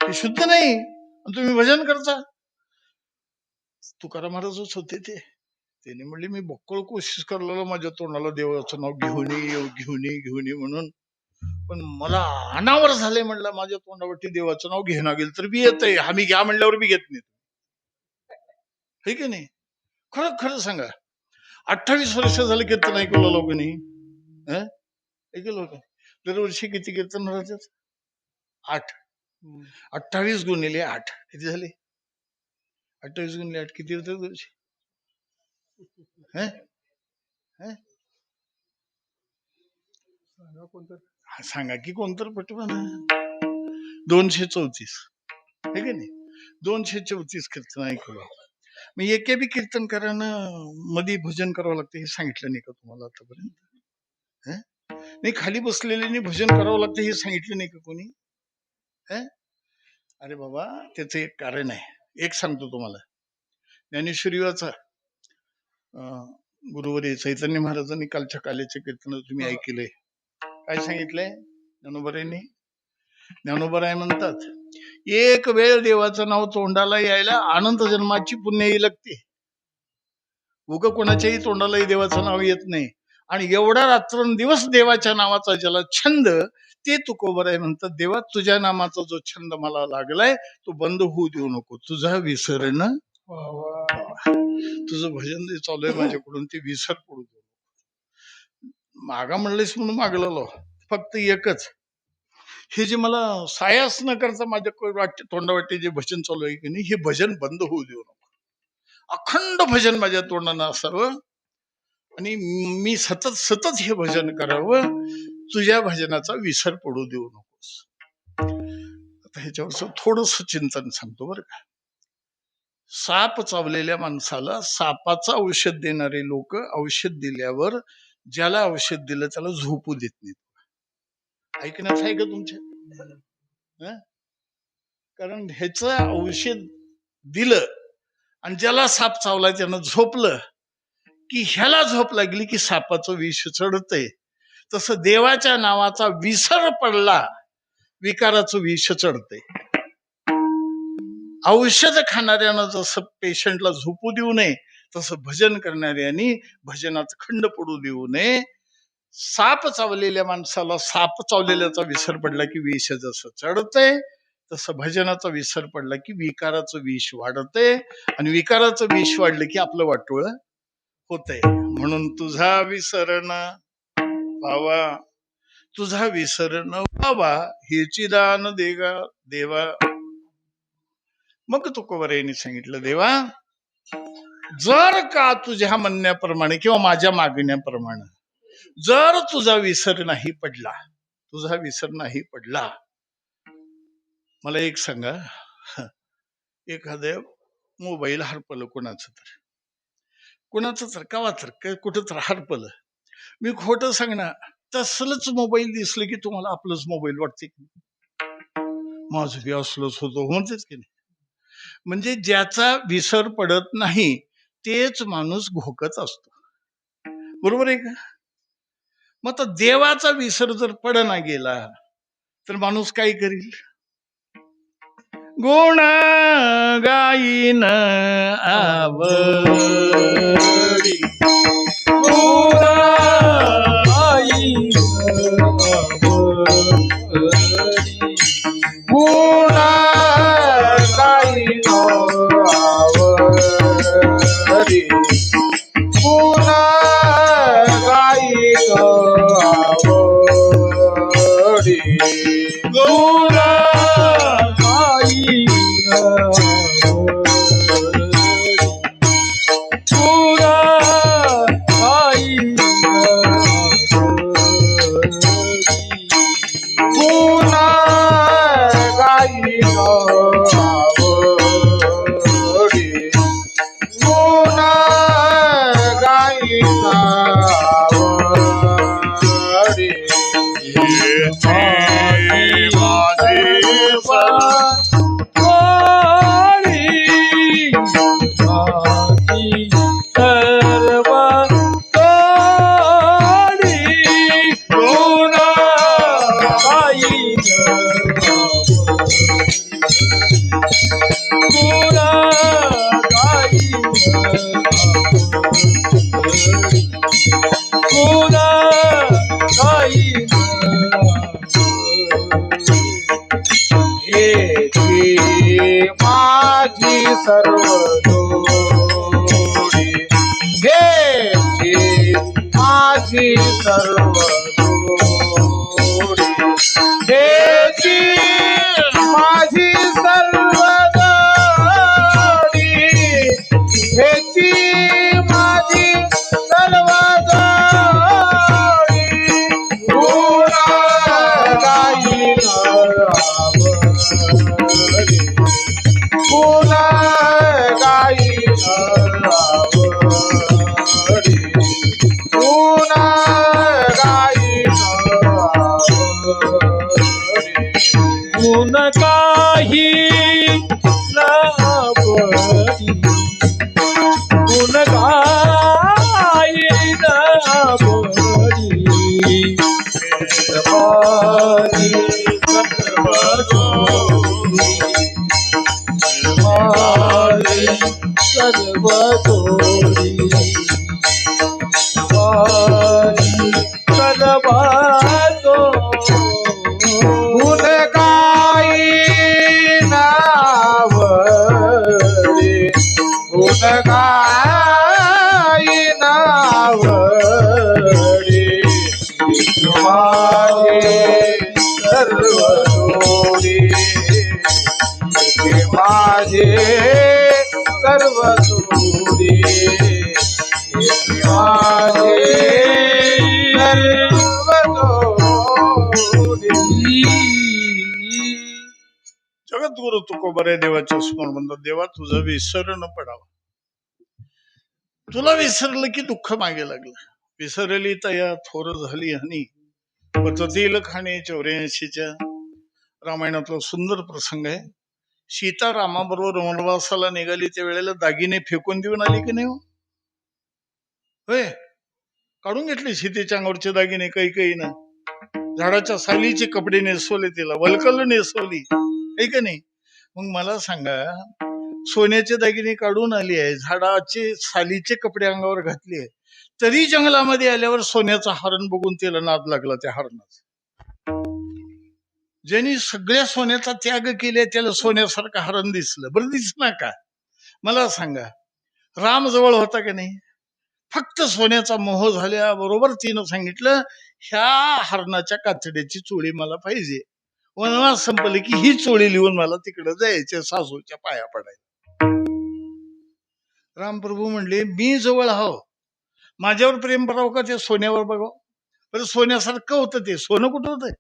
हे शुद्ध नाही, तुम्ही भजन करता. तुकाराम महाराजच होते ते. त्याने म्हणले, मी बक्कळ कोशिश करलेलं माझ्या तोंडाला देवाचं नाव घेऊन ये म्हणून, पण मला अनावर झालंय म्हणलं, माझ्या तोंडावरती देवाचं नाव घेणं गेलं तर बी येतंय, आम्ही घ्या म्हणल्यावर बी घेत नाही. हे की नाही? खरं खरं सांगा, 28 वर्ष झाले कीर्तन ऐकलं लोकांनी. ऐकलं का? दरवर्षी किती कीर्तन राहतात? 8. 28 गुणिले 8 किती झाले? 28 गुणिले 8 किती होते वर्षी? सांगा की कोणतं पटवा ना. 234. हे की नाही? 234 कीर्तन ऐकलं. मग एके बी कीर्तनकारानं मध्ये भजन करावं लागतं हे सांगितलं नाही का तुम्हाला आतापर्यंत? नाही, खाली बसलेले भजन करावं लागतं हे सांगितलं नाही का कोणी? अरे बाबा, त्याचं एक कारण आहे, एक सांगतो तुम्हाला. ज्ञानेश्वरीचा गुरुवर्य चैतन्य महाराजांनी कालच्या काल्याचे कीर्तन तुम्ही ऐकले. काय सांगितलंय ज्ञानोबरायांनी? ज्ञानोबराय म्हणतात, एक वेळ देवाचं नाव तोंडाला यायला अनंत जन्माची पुण्याई लागते. उग कोणाच्याही तोंडालाही देवाचं नाव येत नाही. आणि एवढा रात्रंदिवस देवाच्या नावाचा ज्याला छंद, ते तुकोबराय म्हणतात, देवा तुझ्या नामाचा जो छंद मला लागलाय तो बंद होऊ देऊ नको. तुझा विसरणं, तुझं भजन जे चालू आहे माझ्याकडून ते विसर पडू दे. मागा म्हणलेस म्हणून मागलेलो, फक्त एकच, हे जे मला सायास न करता माझ्या तोंडावाटे जे भजन चालू आहे की नाही, हे भजन बंद होऊ देऊ नको. अखंड भजन माझ्या तोंडानं असावं आणि मी सतत सतत हे भजन करावं. तुझ्या भजनाचा विसर पडू देऊ नकोस. आता ह्याच्यावरचं थोडस चिंतन सांगतो बरं का. साप चावलेल्या माणसाला सापाचं औषध देणारे लोक औषध दिल्यावर ज्याला औषध दिलं त्याला झोपू देत नाहीत. ऐकण्यात आहे का तुमच्या? कारण ह्याचं औषध दिलं आणि ज्याला साप चावलाय त्यानं झोपलं की ह्याला झोप लागली की सापाचं विष चढतंय. तसं देवाच्या नावाचा विसर पडला, विकाराचं विष चढतंय. औषध खाणाऱ्यानं जसं पेशंटला झोपू देऊ नये, तसं भजन करणाऱ्यांनी भजनात खंड पडू देऊ नये. साप चावलेल्या माणसाला साप चावलेल्याचा विसर पडला की विष जसं चढतंय, तसं भजनाचा विसर पडला की विकाराचं विष वाढतंय. आणि विकाराचं विष वाढलं की आपलं वाटोळ होतंय. म्हणून तुझा विसरण व्हावा, तुझा विसरण व्हावा, हेची दान देगा देवा. मग तुकोबरायांनी सांगितलं, देवा जर का तुझ्या म्हणण्याप्रमाणे किंवा माझ्या मागण्याप्रमाणे जर तुझा विसर नाही पडला, तुझा विसर नाही पडला, मला एक सांगा, एखादं मोबाईल हरपलं कोणाचं तर कावा तर कुठं तर हरपलं, मी खोटं सांगणार, तसलंच मोबाईल दिसलं की तुम्हाला आपलंच मोबाईल वाटते की माझं बी असलंच होतं म्हणतेच की नाही. म्हणजे ज्याचा विसर पडत नाही तेच माणूस घोकत असतो, बरोबर आहे का? मग आता देवाचा विसर जर पडना गेला तर माणूस काय करील? गुण गाईन आवडी, गुण गाईन आवडी, गुण गाईन आवडी, गुण गाईन आवडी. माझी सर्व जोडी हेची माझी सर्व जोडी हेची माझी सर्व जोडी पुन्हा गाईन आवडी पुन्हा गाईन आवडी पुन्हा गाईन आवडी गुण काही लाभडी गुण काही लाभडी माझी सर्व जोडी माझी सर्व जोडी माझी सर्व जोडी गुण गाई नावडी गुण गाई नावडी माझे सर्व जोडी माझे सर्व जोडी माझे सर्व जोडी. जगद्गुरु तुकोबरे देवाचे स्मरण म्हणतात, देवा तुझं विसरण पडावं. तुला विसरलं की दुःख मागे लागलं. विसरली तया थोर झाली हानी पचतील खाणे 84च्या रामायणातला सुंदर प्रसंग आहे. सीता रामाबरोबर वनवासाला निघाली त्या वेळेला दागिने फेकून देऊन आली की नाही? होय, काढून घेतले सीतेच्या अंगावरचे दागिने. काही ना झाडाच्या सालीचे कपडे नेसवले, तिला वलकल नेसवली, आहे का नाही? मग मला सांगा, सोन्याचे दागिने काढून आली आहे, झाडाचे सालीचे कपडे अंगावर घातले आहे, तरी जंगलामध्ये आल्यावर सोन्याचा हरण बघून तिला नाद लागला त्या हरणाचा. ज्यांनी सगळ्या सोन्याचा त्याग केले त्याला सोन्यासारखं हरण दिसलं. बरं दिसणार का? मला सांगा, राम जवळ होता की नाही? फक्त सोन्याचा मोह झाल्याबरोबर तिनं सांगितलं, ह्या हरणाच्या कातड्याची चोळी मला पाहिजे. वनवास संपले की ही चोळी लिहून मला तिकडे जायचे, सासूच्या पाया पडायला. रामप्रभू म्हणले, मी जवळ आहो, माझ्यावर प्रेम करावं का ते सोन्यावर बघावं? बरं सोन्यासारखं होतं ते. सोनं कुठं होतं?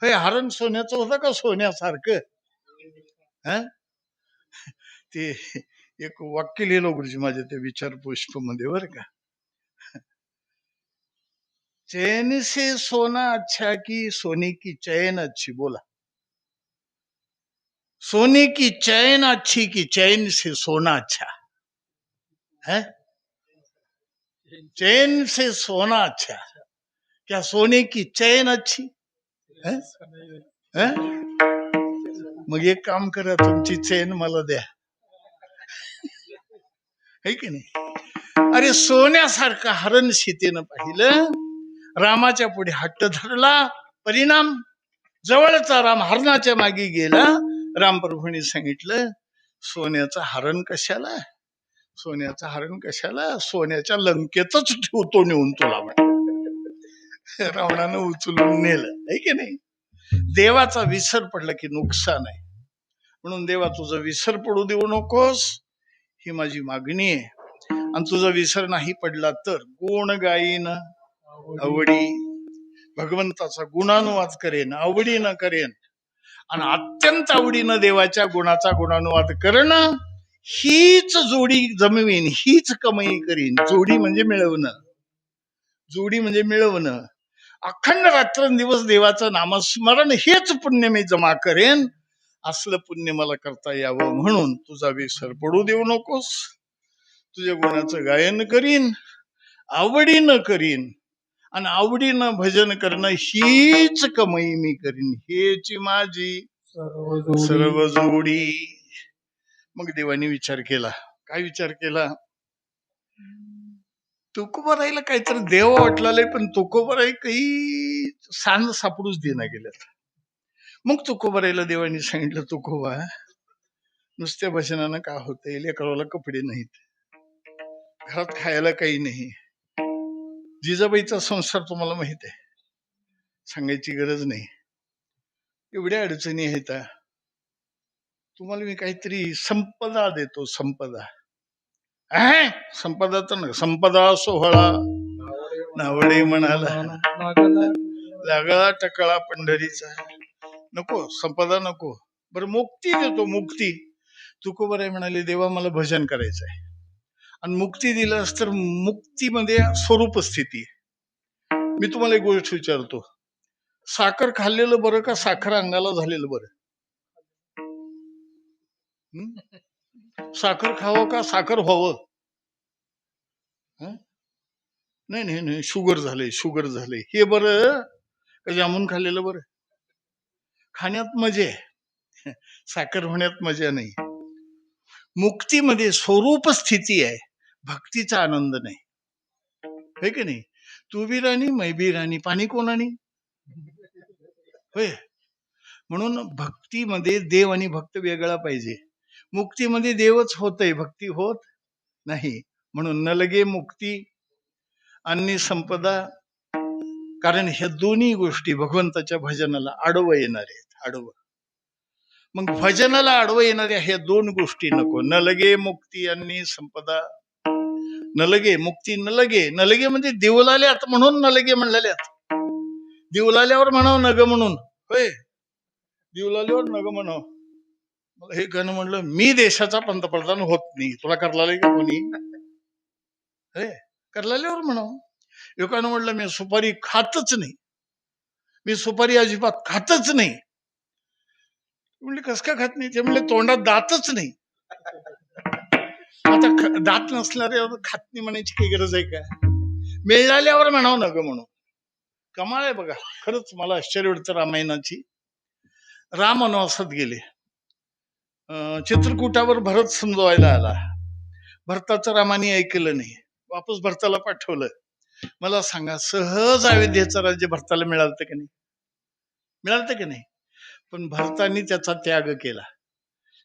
हे हरण सोन्याचं होतं का सोन्यासारखं? ते एक वाक्य लिहिलं गुरुजी माझ्या त्या विचार पुष्प मध्ये, बरं का. चैन से सोना अच्छा की सोने की चैन अच्छी? बोला, सोने की चैन अच्छी की चैन से सोना अच्छा है? चैन से सोना अच्छा, क्या सोने की चैन अच्छी है? मग एक काम करा, तुमची चैन मला द्या, है की नाही? अरे सोन्यासारखं हरण सीतेनं पाहिलं, रामाच्या पुढे हट्ट धरला, परिणाम जवळचा राम हरणाच्या मागे गेला. रामप्रभूंनी सांगितलं, सोन्याचं हरण कशाला? सोन्याचं हरण कशाला? सोन्याच्या लंकेतच ठेवतो नेऊन तुला. रावणानं उचलून नेलं, आहे की नाही? देवाचा विसर पडला की नुकसान आहे. म्हणून देवा तुझा विसर पडू देऊ नकोस, ही माझी मागणी आहे. आणि तुझा विसर नाही पडला तर गुण गाईन आवडी, भगवंताचा गुणानुवाद करेन, आवडीनं करेन. आणि अत्यंत आवडीनं देवाच्या गुणाचा गुणानुवाद करणं, हीच जोडी जमवीन, हीच कमाई करीन. जोडी म्हणजे मिळवणं, जोडी म्हणजे मिळवणं. अखंड रात्रंदिवस देवाचं नामस्मरण, हेच पुण्य मी जमा करेन. असलं पुण्य मला करता यावं म्हणून तुझा विसर पडू देऊ नकोस. तुझ्या गुणाचं गायन करीन, आवडीनं करीन, आणि आवडीनं भजन करणं हीच कमाई मी करीन. हेची माझी सर्व जोडी. मग देवानी विचार केला. काय विचार केला? तुकोबाराईला काहीतरी देव वाटलाय, पण तुकोबाराई काही सांज सापडूच देना गेल्यात. मग तुकोबाराईला देवानी सांगितलं, तुकोबा, नुसत्या भजनानं का होतंय? लेकराला कपडे नाहीत, घरात खायला काही नाही, जिजाबाईचा संसार तुम्हाला माहित आहे, सांगायची गरज नाही. एवढ्या अडचणी आहेत. तुम्हाला मी काहीतरी संपदा देतो. संपदा संपदा तर संपदा सोहळा नावडे म्हणाला लागला टकळा पंढरीचा. नको संपदा नको. बरं मुक्ती देतो. मुक्ती तुकोबाराय म्हणाले देवा मला भजन करायचं आहे. आणि मुक्ती दिलंस तर मुक्तीमध्ये स्वरूप स्थिती. मी तुम्हाला एक गोष्ट विचारतो, साखर खाल्लेलं बरं का साखर अंगाला झालेलं बरं? साखर खावं का साखर व्हावं? नाही नाही नाही, शुगर झालंय हे बरं का जामून खाल्लेलं बरं? खाण्यात मजा आहे, साखर होण्यात मजा नाही. मुक्तीमध्ये स्वरूप स्थिती आहे, भक्तीचा आनंद नाही. है की नाही? तू बी राणी मै बी राणी, पाणी कोणानी? होय. म्हणून भक्तीमध्ये देव आणि भक्त वेगळा पाहिजे. मुक्तीमध्ये देवच होतय, भक्ती होत नाही. म्हणून न लगे मुक्ती आणि संपदा, कारण ह्या दोन्ही गोष्टी भगवंताच्या भजनाला आडवं येणार आहेत. आडवं. मग भजनाला आडवं येणाऱ्या ह्या दोन गोष्टी नको. न लगे मुक्ती आणि संपदा. न लगे मुक्ती, न लगे म्हणजे देवलाल्यात म्हणून न लगे म्हणलेल्यात. देवलाल्यावर म्हणाव नग म्हणून. होय, देवलाल्यावर नग म्हणाव. मला हे गाणं म्हणलं, मी देशाचा पंतप्रधान होत नाही, तुला करला का कोणी? हे करलाल्यावर म्हणाव. एकानं म्हटलं मी सुपारी खातच नाही, मी सुपारी अजिबात खातच नाही. म्हणले कस का खात नाही? ते म्हणले तोंडात दातच नाही. आता दात नसल्यावर खात नाही म्हणायची काही गरज आहे का? मिळाल्यावर म्हणावं ना ग म्हणून. कमाल आहे बघा. खरंच मला आश्चर्य वाटतं रामायणाची. राम वनवासात गेले, चित्रकूटावर भरत समजवायला आला. भरताचं रामाने ऐकलं नाही, वापस भरताला पाठवलं. मला सांगा, सहज अयोध्येचं राज्य भरताला मिळालं की नाही? मिळालं की नाही? पण भरतानी त्याचा त्याग केला.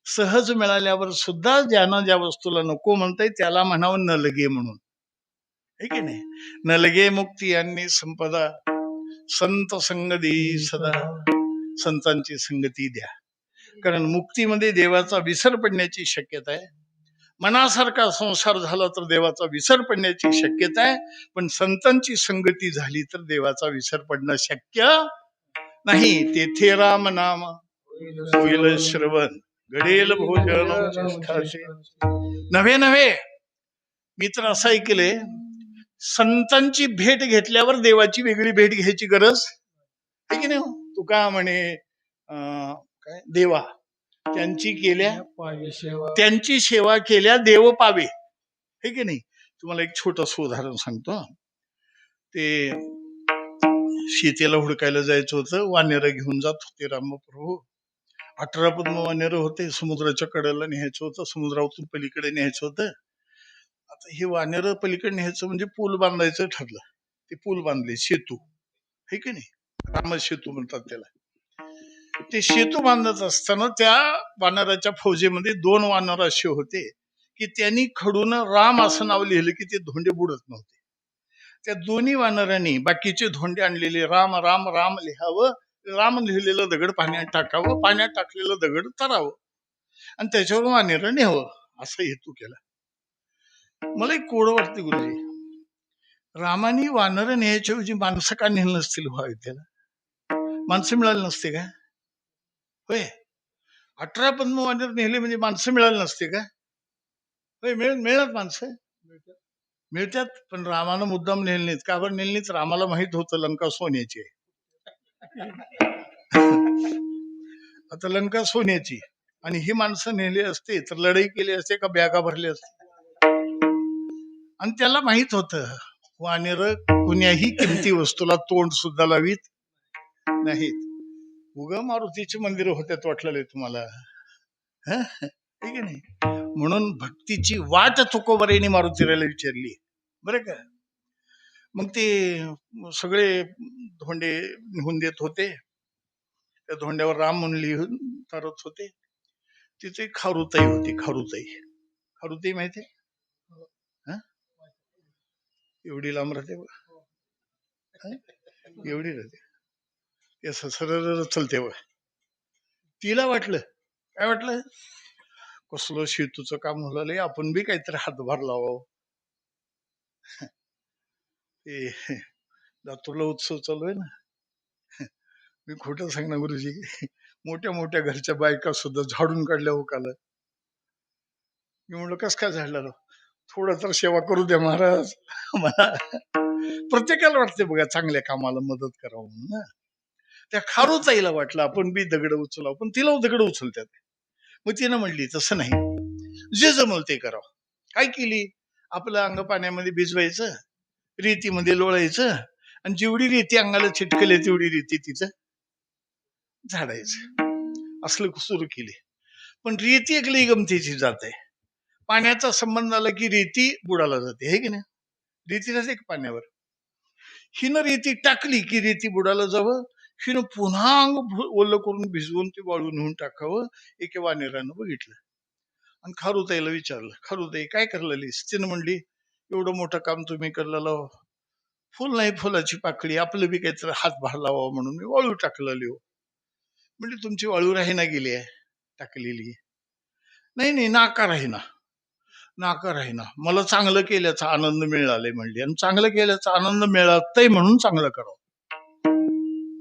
सहज मिळाल्यावर सुद्धा ज्यानं ज्या वस्तूला नको म्हणताय त्याला म्हणावं न लगे म्हणून. है की नाही? न लगे मुक्ती आणि संपदा, संत संगती सदा. संतांची संगती द्या, कारण मुक्तीमध्ये देवाचा विसर पडण्याची शक्यता आहे. मनासारखा संसार झाला तर देवाचा विसर पडण्याची शक्यता आहे, पण संतांची संगती झाली तर देवाचा विसर पडणं शक्य नाही. तेथे राम नाम होईल श्रवण, घडेल भोजन नव्हे. मी तर असं ऐकले, संतांची भेट घेतल्यावर देवाची वेगळी भेट घ्यायची गरज आहे की नाही? तू का म्हणे काय देवा त्यांची सेवा केल्या देव पावे, हे की नाही? तुम्हाला एक छोटस उदाहरण सांगतो. ते सीतेला हुडकायला जायचं होतं, वानेर घेऊन जात होते रामप्रभू. 18 पद्म वानेर होते, समुद्राच्या कडेला न्यायचं होतं, समुद्रातून पलीकडे न्यायचं होतं. आता हे वानेर पलीकडे न्यायचं म्हणजे पूल बांधायचं ठरलं. ते पूल बांधले, सेतू, हे की नाही? रामसेतू म्हणतात त्याला. ते सेतू बांधत असताना त्या वानराच्या फौजेमध्ये 2 वानर असे होते की त्यांनी खडून राम असं नाव लिहिलं की ते धोंडे बुडत नव्हते. त्या दोन्ही वानरांनी बाकीचे धोंडे आणलेले राम राम राम लिहावं, राम लिहिलेलं दगड पाण्यात टाकावं, पाण्यात टाकलेलं दगड तरावं आणि त्याच्यावर वानेर न्यावं, असा हेतू केला. मला एक कोड वाटते गुरुजी, रामानी वानर न्यायच्या ऐवजी माणसं का नेलं नसतील व्हावे? त्याला माणसं मिळाली नसते का? होय, 18 पद्म वानर नेले म्हणजे माणसं मिळाली नसते का? होय, मिळत माणसं मिळतात, पण रामानं मुद्दाम नेले नाहीत. का बरं नेले नाहीत? रामाला माहित होतं लंका सोन्याची आहे. आता लंका सोन्याची आणि ही माणसं नेली असते तर लढाई केली असते का बॅगा भरले असते? आणि त्याला माहित होतं वानेर कुण्याही किमती वस्तूला तोंड सुद्धा लावीत नाहीत. उगा मारुतीची मंदिर होत्यात वाटलेले तुम्हाला, ठीक आहे नाही? म्हणून भक्तीची वाट तुकोबारायांनी मारुतीला विचारली बरं का. मग ते सगळे धोंडे निघून देत होते, त्या धोंड्यावर राम म्हणून लिहून तरत होते. तिथे खारुताई होती. खारुताई माहिती आहे? एवढी लांब राहते बघ, एवढी राहते, असं सरळ चलते बघ. तिला वाटलं, काय वाटलं, कसलं शेतूचं काम झालं, आपण बी काहीतरी हातभार लावावं. ते लातूरला उत्सव चालू आहे ना, मी खोटं सांगणार गुरुजी, मोठ्या मोठ्या घरच्या बायका सुद्धा झाडून काढल्या हो काल. मी म्हणलं कस काय झाडलं, थोडं तर सेवा करू द्या महाराज मला. प्रत्येकाला वाटते बघा चांगल्या कामाला मदत करावं म्हणून ना. त्या खारुताईला वाटलं आपण बी दगड उचलावं, पण तिला दगड उचलतात. मग तिनं म्हणली तसं नाही, जे जमल ते करावं. काय केली, आपलं अंग पाण्यामध्ये भिजवायचं, रेतीमध्ये लोळायचं, आणि जेवढी रेती अंगाला चिटकले तेवढी रेती तिचं झाडायचं, असलं सुरू केली. पण रेती एक लई गमतीची जात आहे. पाण्याचा संबंध आला की रेती बुडाला जाते, हे की नाही, रेती राहते का पाण्यावर. हिनं रेती टाकली की रेती बुडाला जावं, हिनं पुन्हा अंग ओलं करून भिजवून ते वाळू नेऊन टाकावं. एके वानेरानं बघितलं आणि खारुताईला विचारलं, खारुताई काय करलेलीस? तिनं म्हणली, एवढं मोठं काम तुम्ही करलेलं, फुल नाही फुलाची पाकळी, आपलं बी काहीतरी हातभार लावा म्हणून मी वाळू टाकलेली हो. म्हणजे तुमची वाळू राहीना गेली आहे टाकलेली? नाही नाही, नाकार आहे ना, नाकार आहे ना, मला चांगलं केल्याचा आनंद मिळालाय म्हणली, आणि चांगलं केल्याचा आनंद मिळतय म्हणून चांगलं करावं,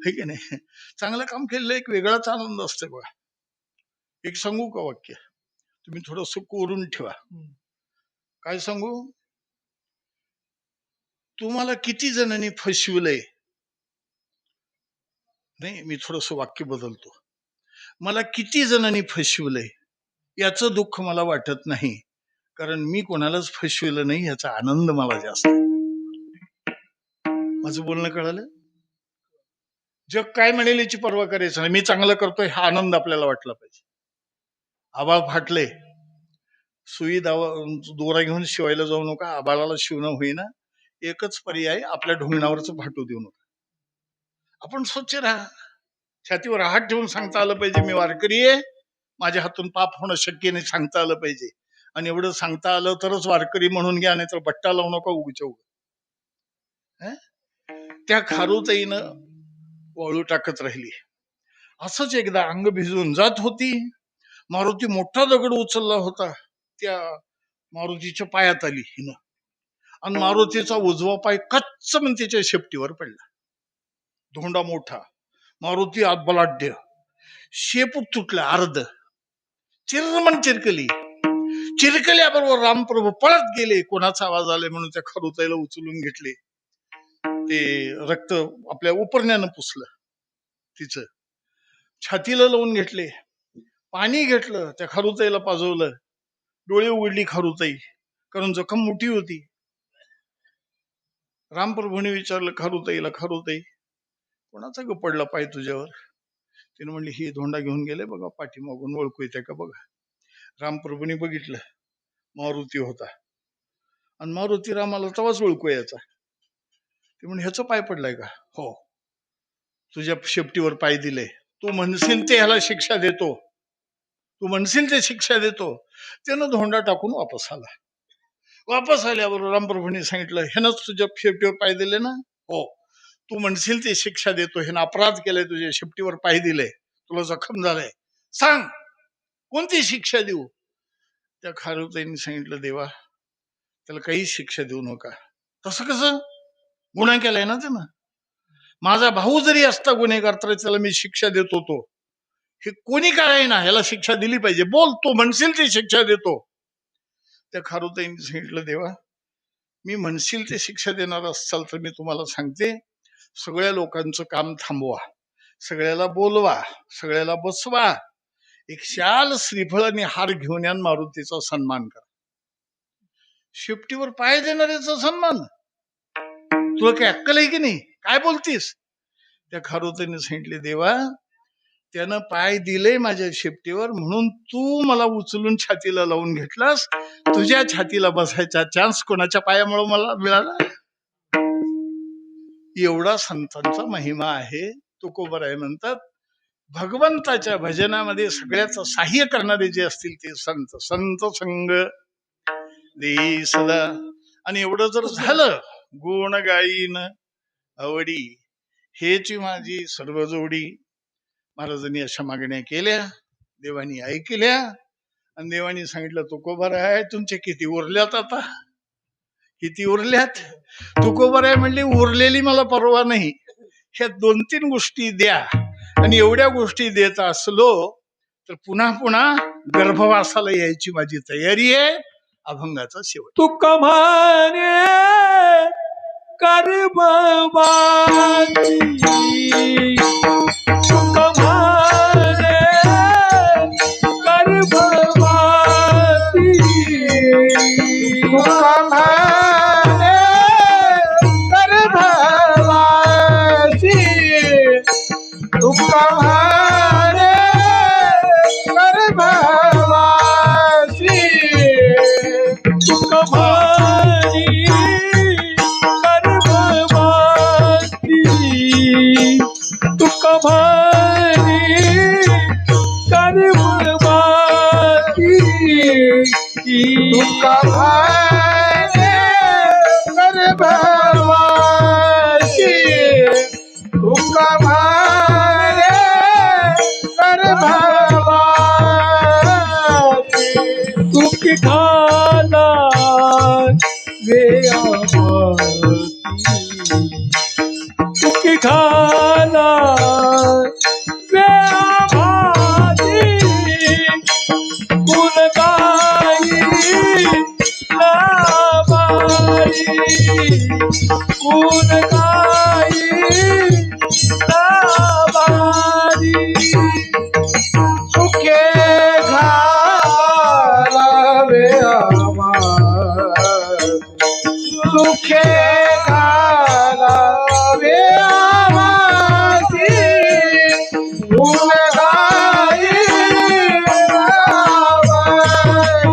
हे की नाही. चांगलं काम केलेलं एक वेगळाच आनंद असते बघा. एक सांगू का वाक्य, तुम्ही थोडस कोरून ठेवा. काय सांगू, तुम्हाला किती जणांनी फसविलंय, नाही मी थोडस वाक्य बदलतो, मला किती जणांनी फसविलंय याचं दुःख मला वाटत नाही, कारण मी कोणालाच फसविलं नाही याचा आनंद मला जास्त. माझं बोलणं कळालं? जग काय म्हणेल याची पर्वा करायचं नाही, मी चांगलं करतोय हा आनंद आपल्याला वाटला पाहिजे. आबाळ फाटले, सुई दोरा घेऊन शिवायला जाऊ नका, आबाळाला शिवणं होईना. एकच पर्याय, आपल्या ढोंगणावरच फाटू देऊ नका. आपण स्वच्छ राहा, छातीवर हात ठेवून सांगता आलं पाहिजे मी वारकरी आहे, माझ्या हातून पाप होणं शक्य नाही सांगता आलं पाहिजे. आणि एवढं सांगता आलं तरच वारकरी म्हणून घ्या, नाही तर बट्टा लावू नका उगच्या उग. त्या खारुताईनं वाळू टाकत राहिली. असंच एकदा अंग भिजून जात होती, मारुती मोठा दगड उचलला होता, त्या मारुतीच्या पायात आली हिनं, आणि मारुतीचा उजवा पाय कच्च म्हणून तिच्या शेपटीवर पडला. धोंडा मोठा, मारुती आत बलाढ्य, शेपूट तुटला अर्ध, चिरमण चिरकली. चिरकल्याबरोबर रामप्रभू पळत गेले, कोणाचा आवाज आले म्हणून त्या खारुताईला उचलून घेतले. ते रक्त आपल्या उपरण्यानं पुसलं, तिचं छातीला लावून घेतले, पाणी घेतलं, त्या खारुताईला पाजवलं. डोळे उघडली खारुताई, कारण जखम मोठी होती. रामप्रभूने विचारलं खारुताईला, खारुताई कोणाचा ग पडला पाय तुझ्यावर? तिने म्हणली, ही धोंडा घेऊन गेले बघा पाठीमागून, ओळखू येते का बघा. रामप्रभूने बघितलं, मारुती होता, आणि मारुती रामाला तवाच ओळखू यायचा. ते म्हणजे ह्याचा पाय पडलाय का? हो. तुझ्या शेपटीवर पाय दिले, तू म्हणशील ते ह्याला शिक्षा देतो, तू म्हणशील ते शिक्षा देतो. त्यानं धोंडा टाकून वापस आला. वापस आल्याबरोबर रामप्रभूंनी सांगितलं, ह्यानंच तुझ्या शेपटीवर पाय दिले ना? हो. तू म्हणशील ते शिक्षा देतो, ह्यानं अपराध केलाय, तुझ्या शेपटीवर पाय दिले, तुला जखम झालाय, सांग कोणती शिक्षा देऊ? त्या खारुताईंनी सांगितलं, देवा त्याला काही शिक्षा देऊ नका. तसं कसं? गुन्हा केलाय ना त्यानं, माझा भाऊ जरी असता गुन्हेगार तरी त्याला मी शिक्षा देत होतो. हे कोणी काय ना, ह्याला शिक्षा दिली पाहिजे, बोल तू म्हणशील ती शिक्षा देतो. त्या खारुताईंनी सांगितलं, देवा मी म्हणशील ते शिक्षा देणार असाल तर मी तुम्हाला सांगते, सगळ्या लोकांचं काम थांबवा, सगळ्याला बोलवा, सगळ्याला बसवा, एक शाल श्रीफळ आणि हार घेऊन या, मारुतीचा सन्मान करा. शेपटीवर पाय देणाऱ्याचा सन्मान? तुला काय अक्कल आहे की नाही, काय बोलतीस? त्या खारुताईने सांगितले, देवा त्यानं पाय दिले माझ्या शेपटीवर म्हणून तू मला उचलून छातीला लावून घेतलास, तुझ्या छातीला बसायचा चान्स कोणाच्या पायामुळे मला मिळाला? एवढा संतांचा महिमा आहे. तुकोबराय म्हणतात, भगवंताच्या भजनामध्ये सगळ्याचं सहाय्य करणारे जे असतील ते संत संग दे सदा. आणि एवढं जर झालं गुण गाईन आवडी हेची माझी सर्व जोडी. महाराजांनी अशा मागण्या केल्या, देवानी ऐकल्या आणि देवानी सांगितलं तुकोबर आहे तुमचे किती उरल्यात, आता किती उरल्यात. तुकोबर आहे म्हणली उरलेली मला परवा नाही, ह्या 2-3 गोष्टी द्या. आणि एवढ्या गोष्टी देत असलो तर पुन्हा पुन्हा गर्भवासाला यायची माझी तयारी आहे. अभंगाचा शेवट. तुका म्हणे गर्भवासी, तुका म्हणे गर्भवासी, तुका म्हणे गर्भवासी, तुका म्हणे गर्भवासी, तुका म्हणे गर्भवासी, तुका म्हणे गर्भवासी, तुका म्हणे गर्भवासी, तुका म्हणे गर्भवासी, तुकी खाला वेआवासी, तुकी खाला वेआवासी, गुण गाई लावाई, गुण गाई लावाई, सुखे घालावे आवासी, सुखे घालावे आवासी, गुण गाई लावाई,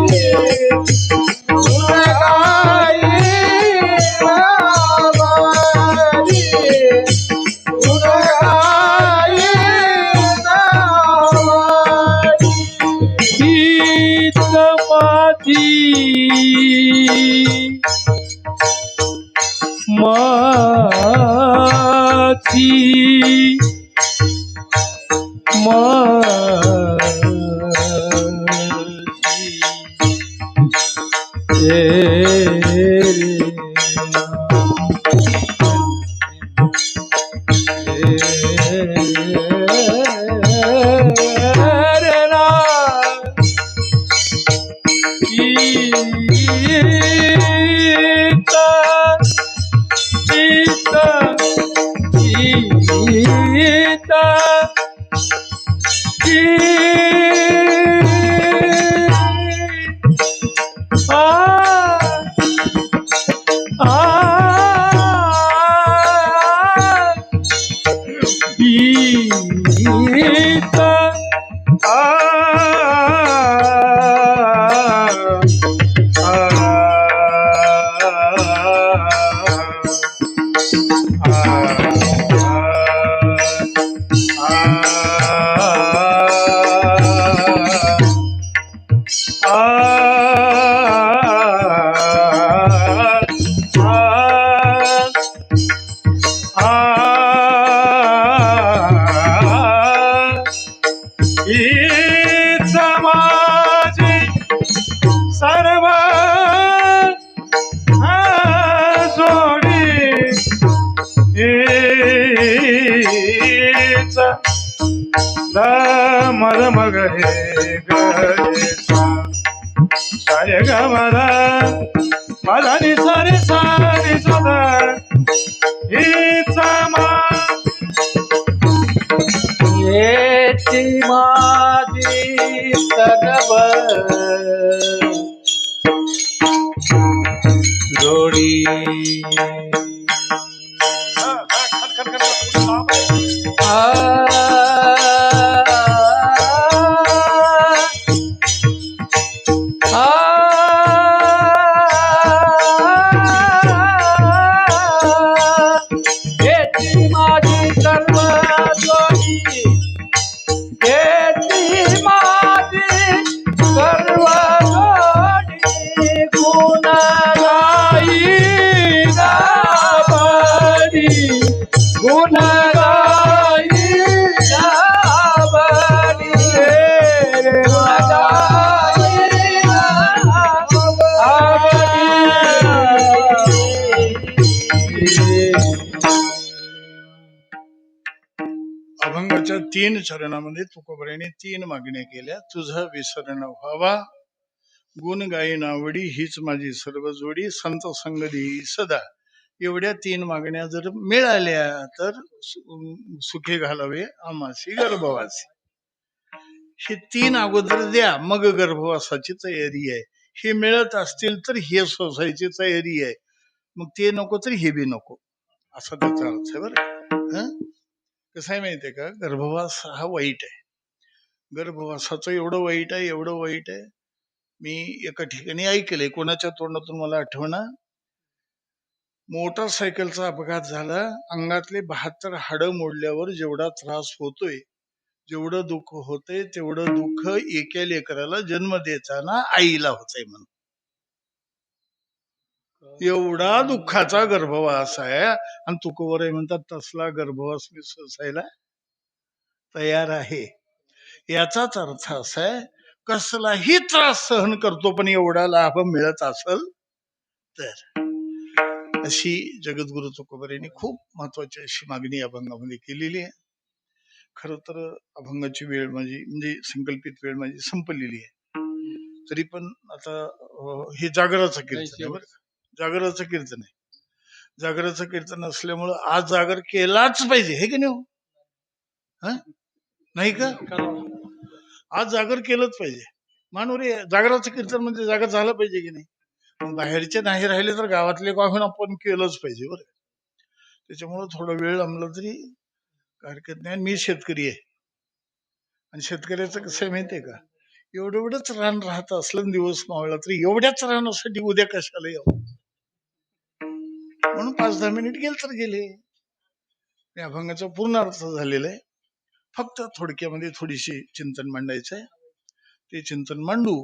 गुण गाई लावाई, गुण गाई लावाई. हीच माझी माती मगरे गरे सारे ग मला मला नि सारे सारे सदा हीचा येची माझी सगब जोडी अभंगाच्या 3 चरणामध्ये तुकोबऱ्याने 3 मागण्या केल्या. तुझा विसर न व्हावा, गुण गायी नावडी, हीच माझी सर्व जोडी, संत संग देई सदा. एवढ्या 3 मागण्या जर मिळाल्या तर सुखी घालावे आमासी गर्भवासी. हे 3 अगोदर द्या, मग गर्भवासाची तयारी आहे. हे मिळत असतील तर हे सोसायची तयारी आहे. मग ते नको तर हे बी नको, असा त्याचा अर्थ आहे. बरं कसं आहे माहितीये का, गर्भवास हा वाईट आहे. गर्भवासाचं एवढं वाईट आहे, एवढं वाईट आहे. मी एका ठिकाणी ऐकलंय, कोणाच्या तोंडातून मला आठवणा, मोटरसायकलचा अपघात झाला, अंगातले 72 हाडं मोडल्यावर जेवढा त्रास होतोय, जेवढं दुःख होतंय, तेवढं दुःख एका लेकराला जन्म देताना आईला होतंय म्हणून. एवढा दुःखाचा गर्भवास आहे. आणि तुकोबराय म्हणतात तसला गर्भवास मी सोसायला तयार आहे. याचाच अर्थ असा आहे, कसलाही त्रास सहन करतो पण एवढा लाभ मिळत असेल तर. अशी जगद्गुरु तुकोबरायांनी खूप महत्वाची अशी मागणी अभंगामध्ये केलेली आहे. खर तर अभंगाची वेळ म्हणजे संकल्पित वेळ माझी संपलेली आहे. तरी पण आता हे जागराचं कीर्तन आहे. बरं, जागराचं कीर्तन आहे. जागराचं कीर्तन असल्यामुळं आज जागर केलाच पाहिजे, हे की नाही? नाही का? आज जागर केलंच पाहिजे. मानवरे जागराचं कीर्तन म्हणजे जागर झालं पाहिजे की नाही? बाहेरचे नाही राहिले तर गावातले काहून आपण केलंच पाहिजे. बरं, त्याच्यामुळं थोडा वेळ लांबला तरी हरकत नाही. मी शेतकरी आहे आणि शेतकऱ्याचं कसं आहे माहितीये का, एवढंच रान राहत असलं दिवस मावळला तरी एवढ्याच रानासाठी उद्या कशाला यावं, म्हणून 5-10 मिनिट गेल तर गेले. या अभंगाचा पूर्ण अर्थ झालेला आहे. फक्त थोडक्यामध्ये थोडीशी चिंतन मांडायचं आहे. ते चिंतन मांडू,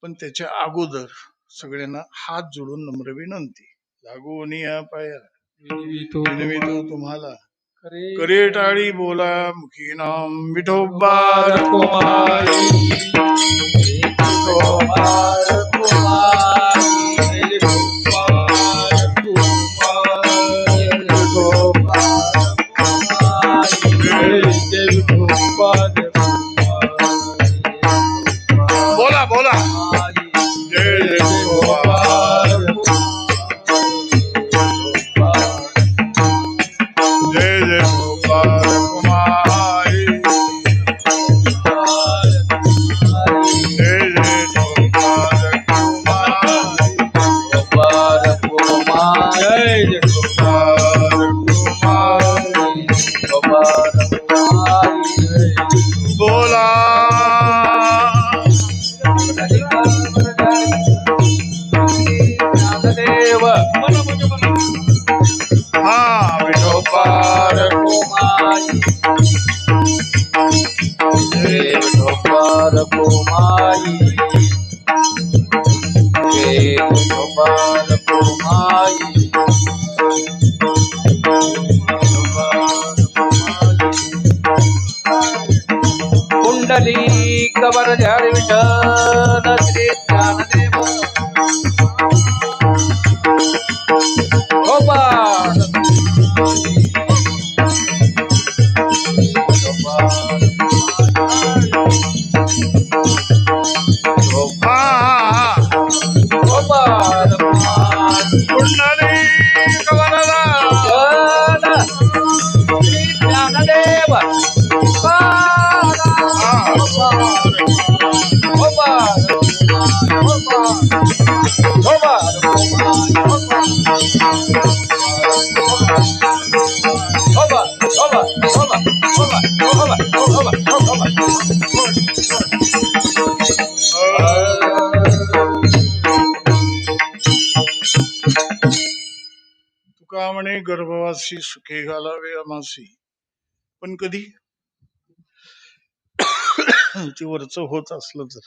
पण त्याच्या अगोदर सगळ्यांना हात जोडून नम्र विनंती, लागून या पाया विनवितो तुम्हाला, करे टाळी बोला मुखी नाम विठोबा रखुमाई. बोला बोला जय जय जय जय गोपाल कुमारी, जय जय गोपाल कुमारी, गोपाल कुमारी, जय जय गोपाल कुमारी, गोपाल कुमारी. बोला ज्ञानदेव हा विठोबा रखुमाई, जय विठोबा रखुमाई, जय विठोबा रखुमाई. कुंडली कवर झाड विठ्ठल श्री ज्ञानदेव गोपाल गोपाल कुंडली कवरला श्री ज्ञानदेव तुका म्हणे गर्भवासी सुखे घालावे आमासी. पण कधी ते वरच होत असलं तर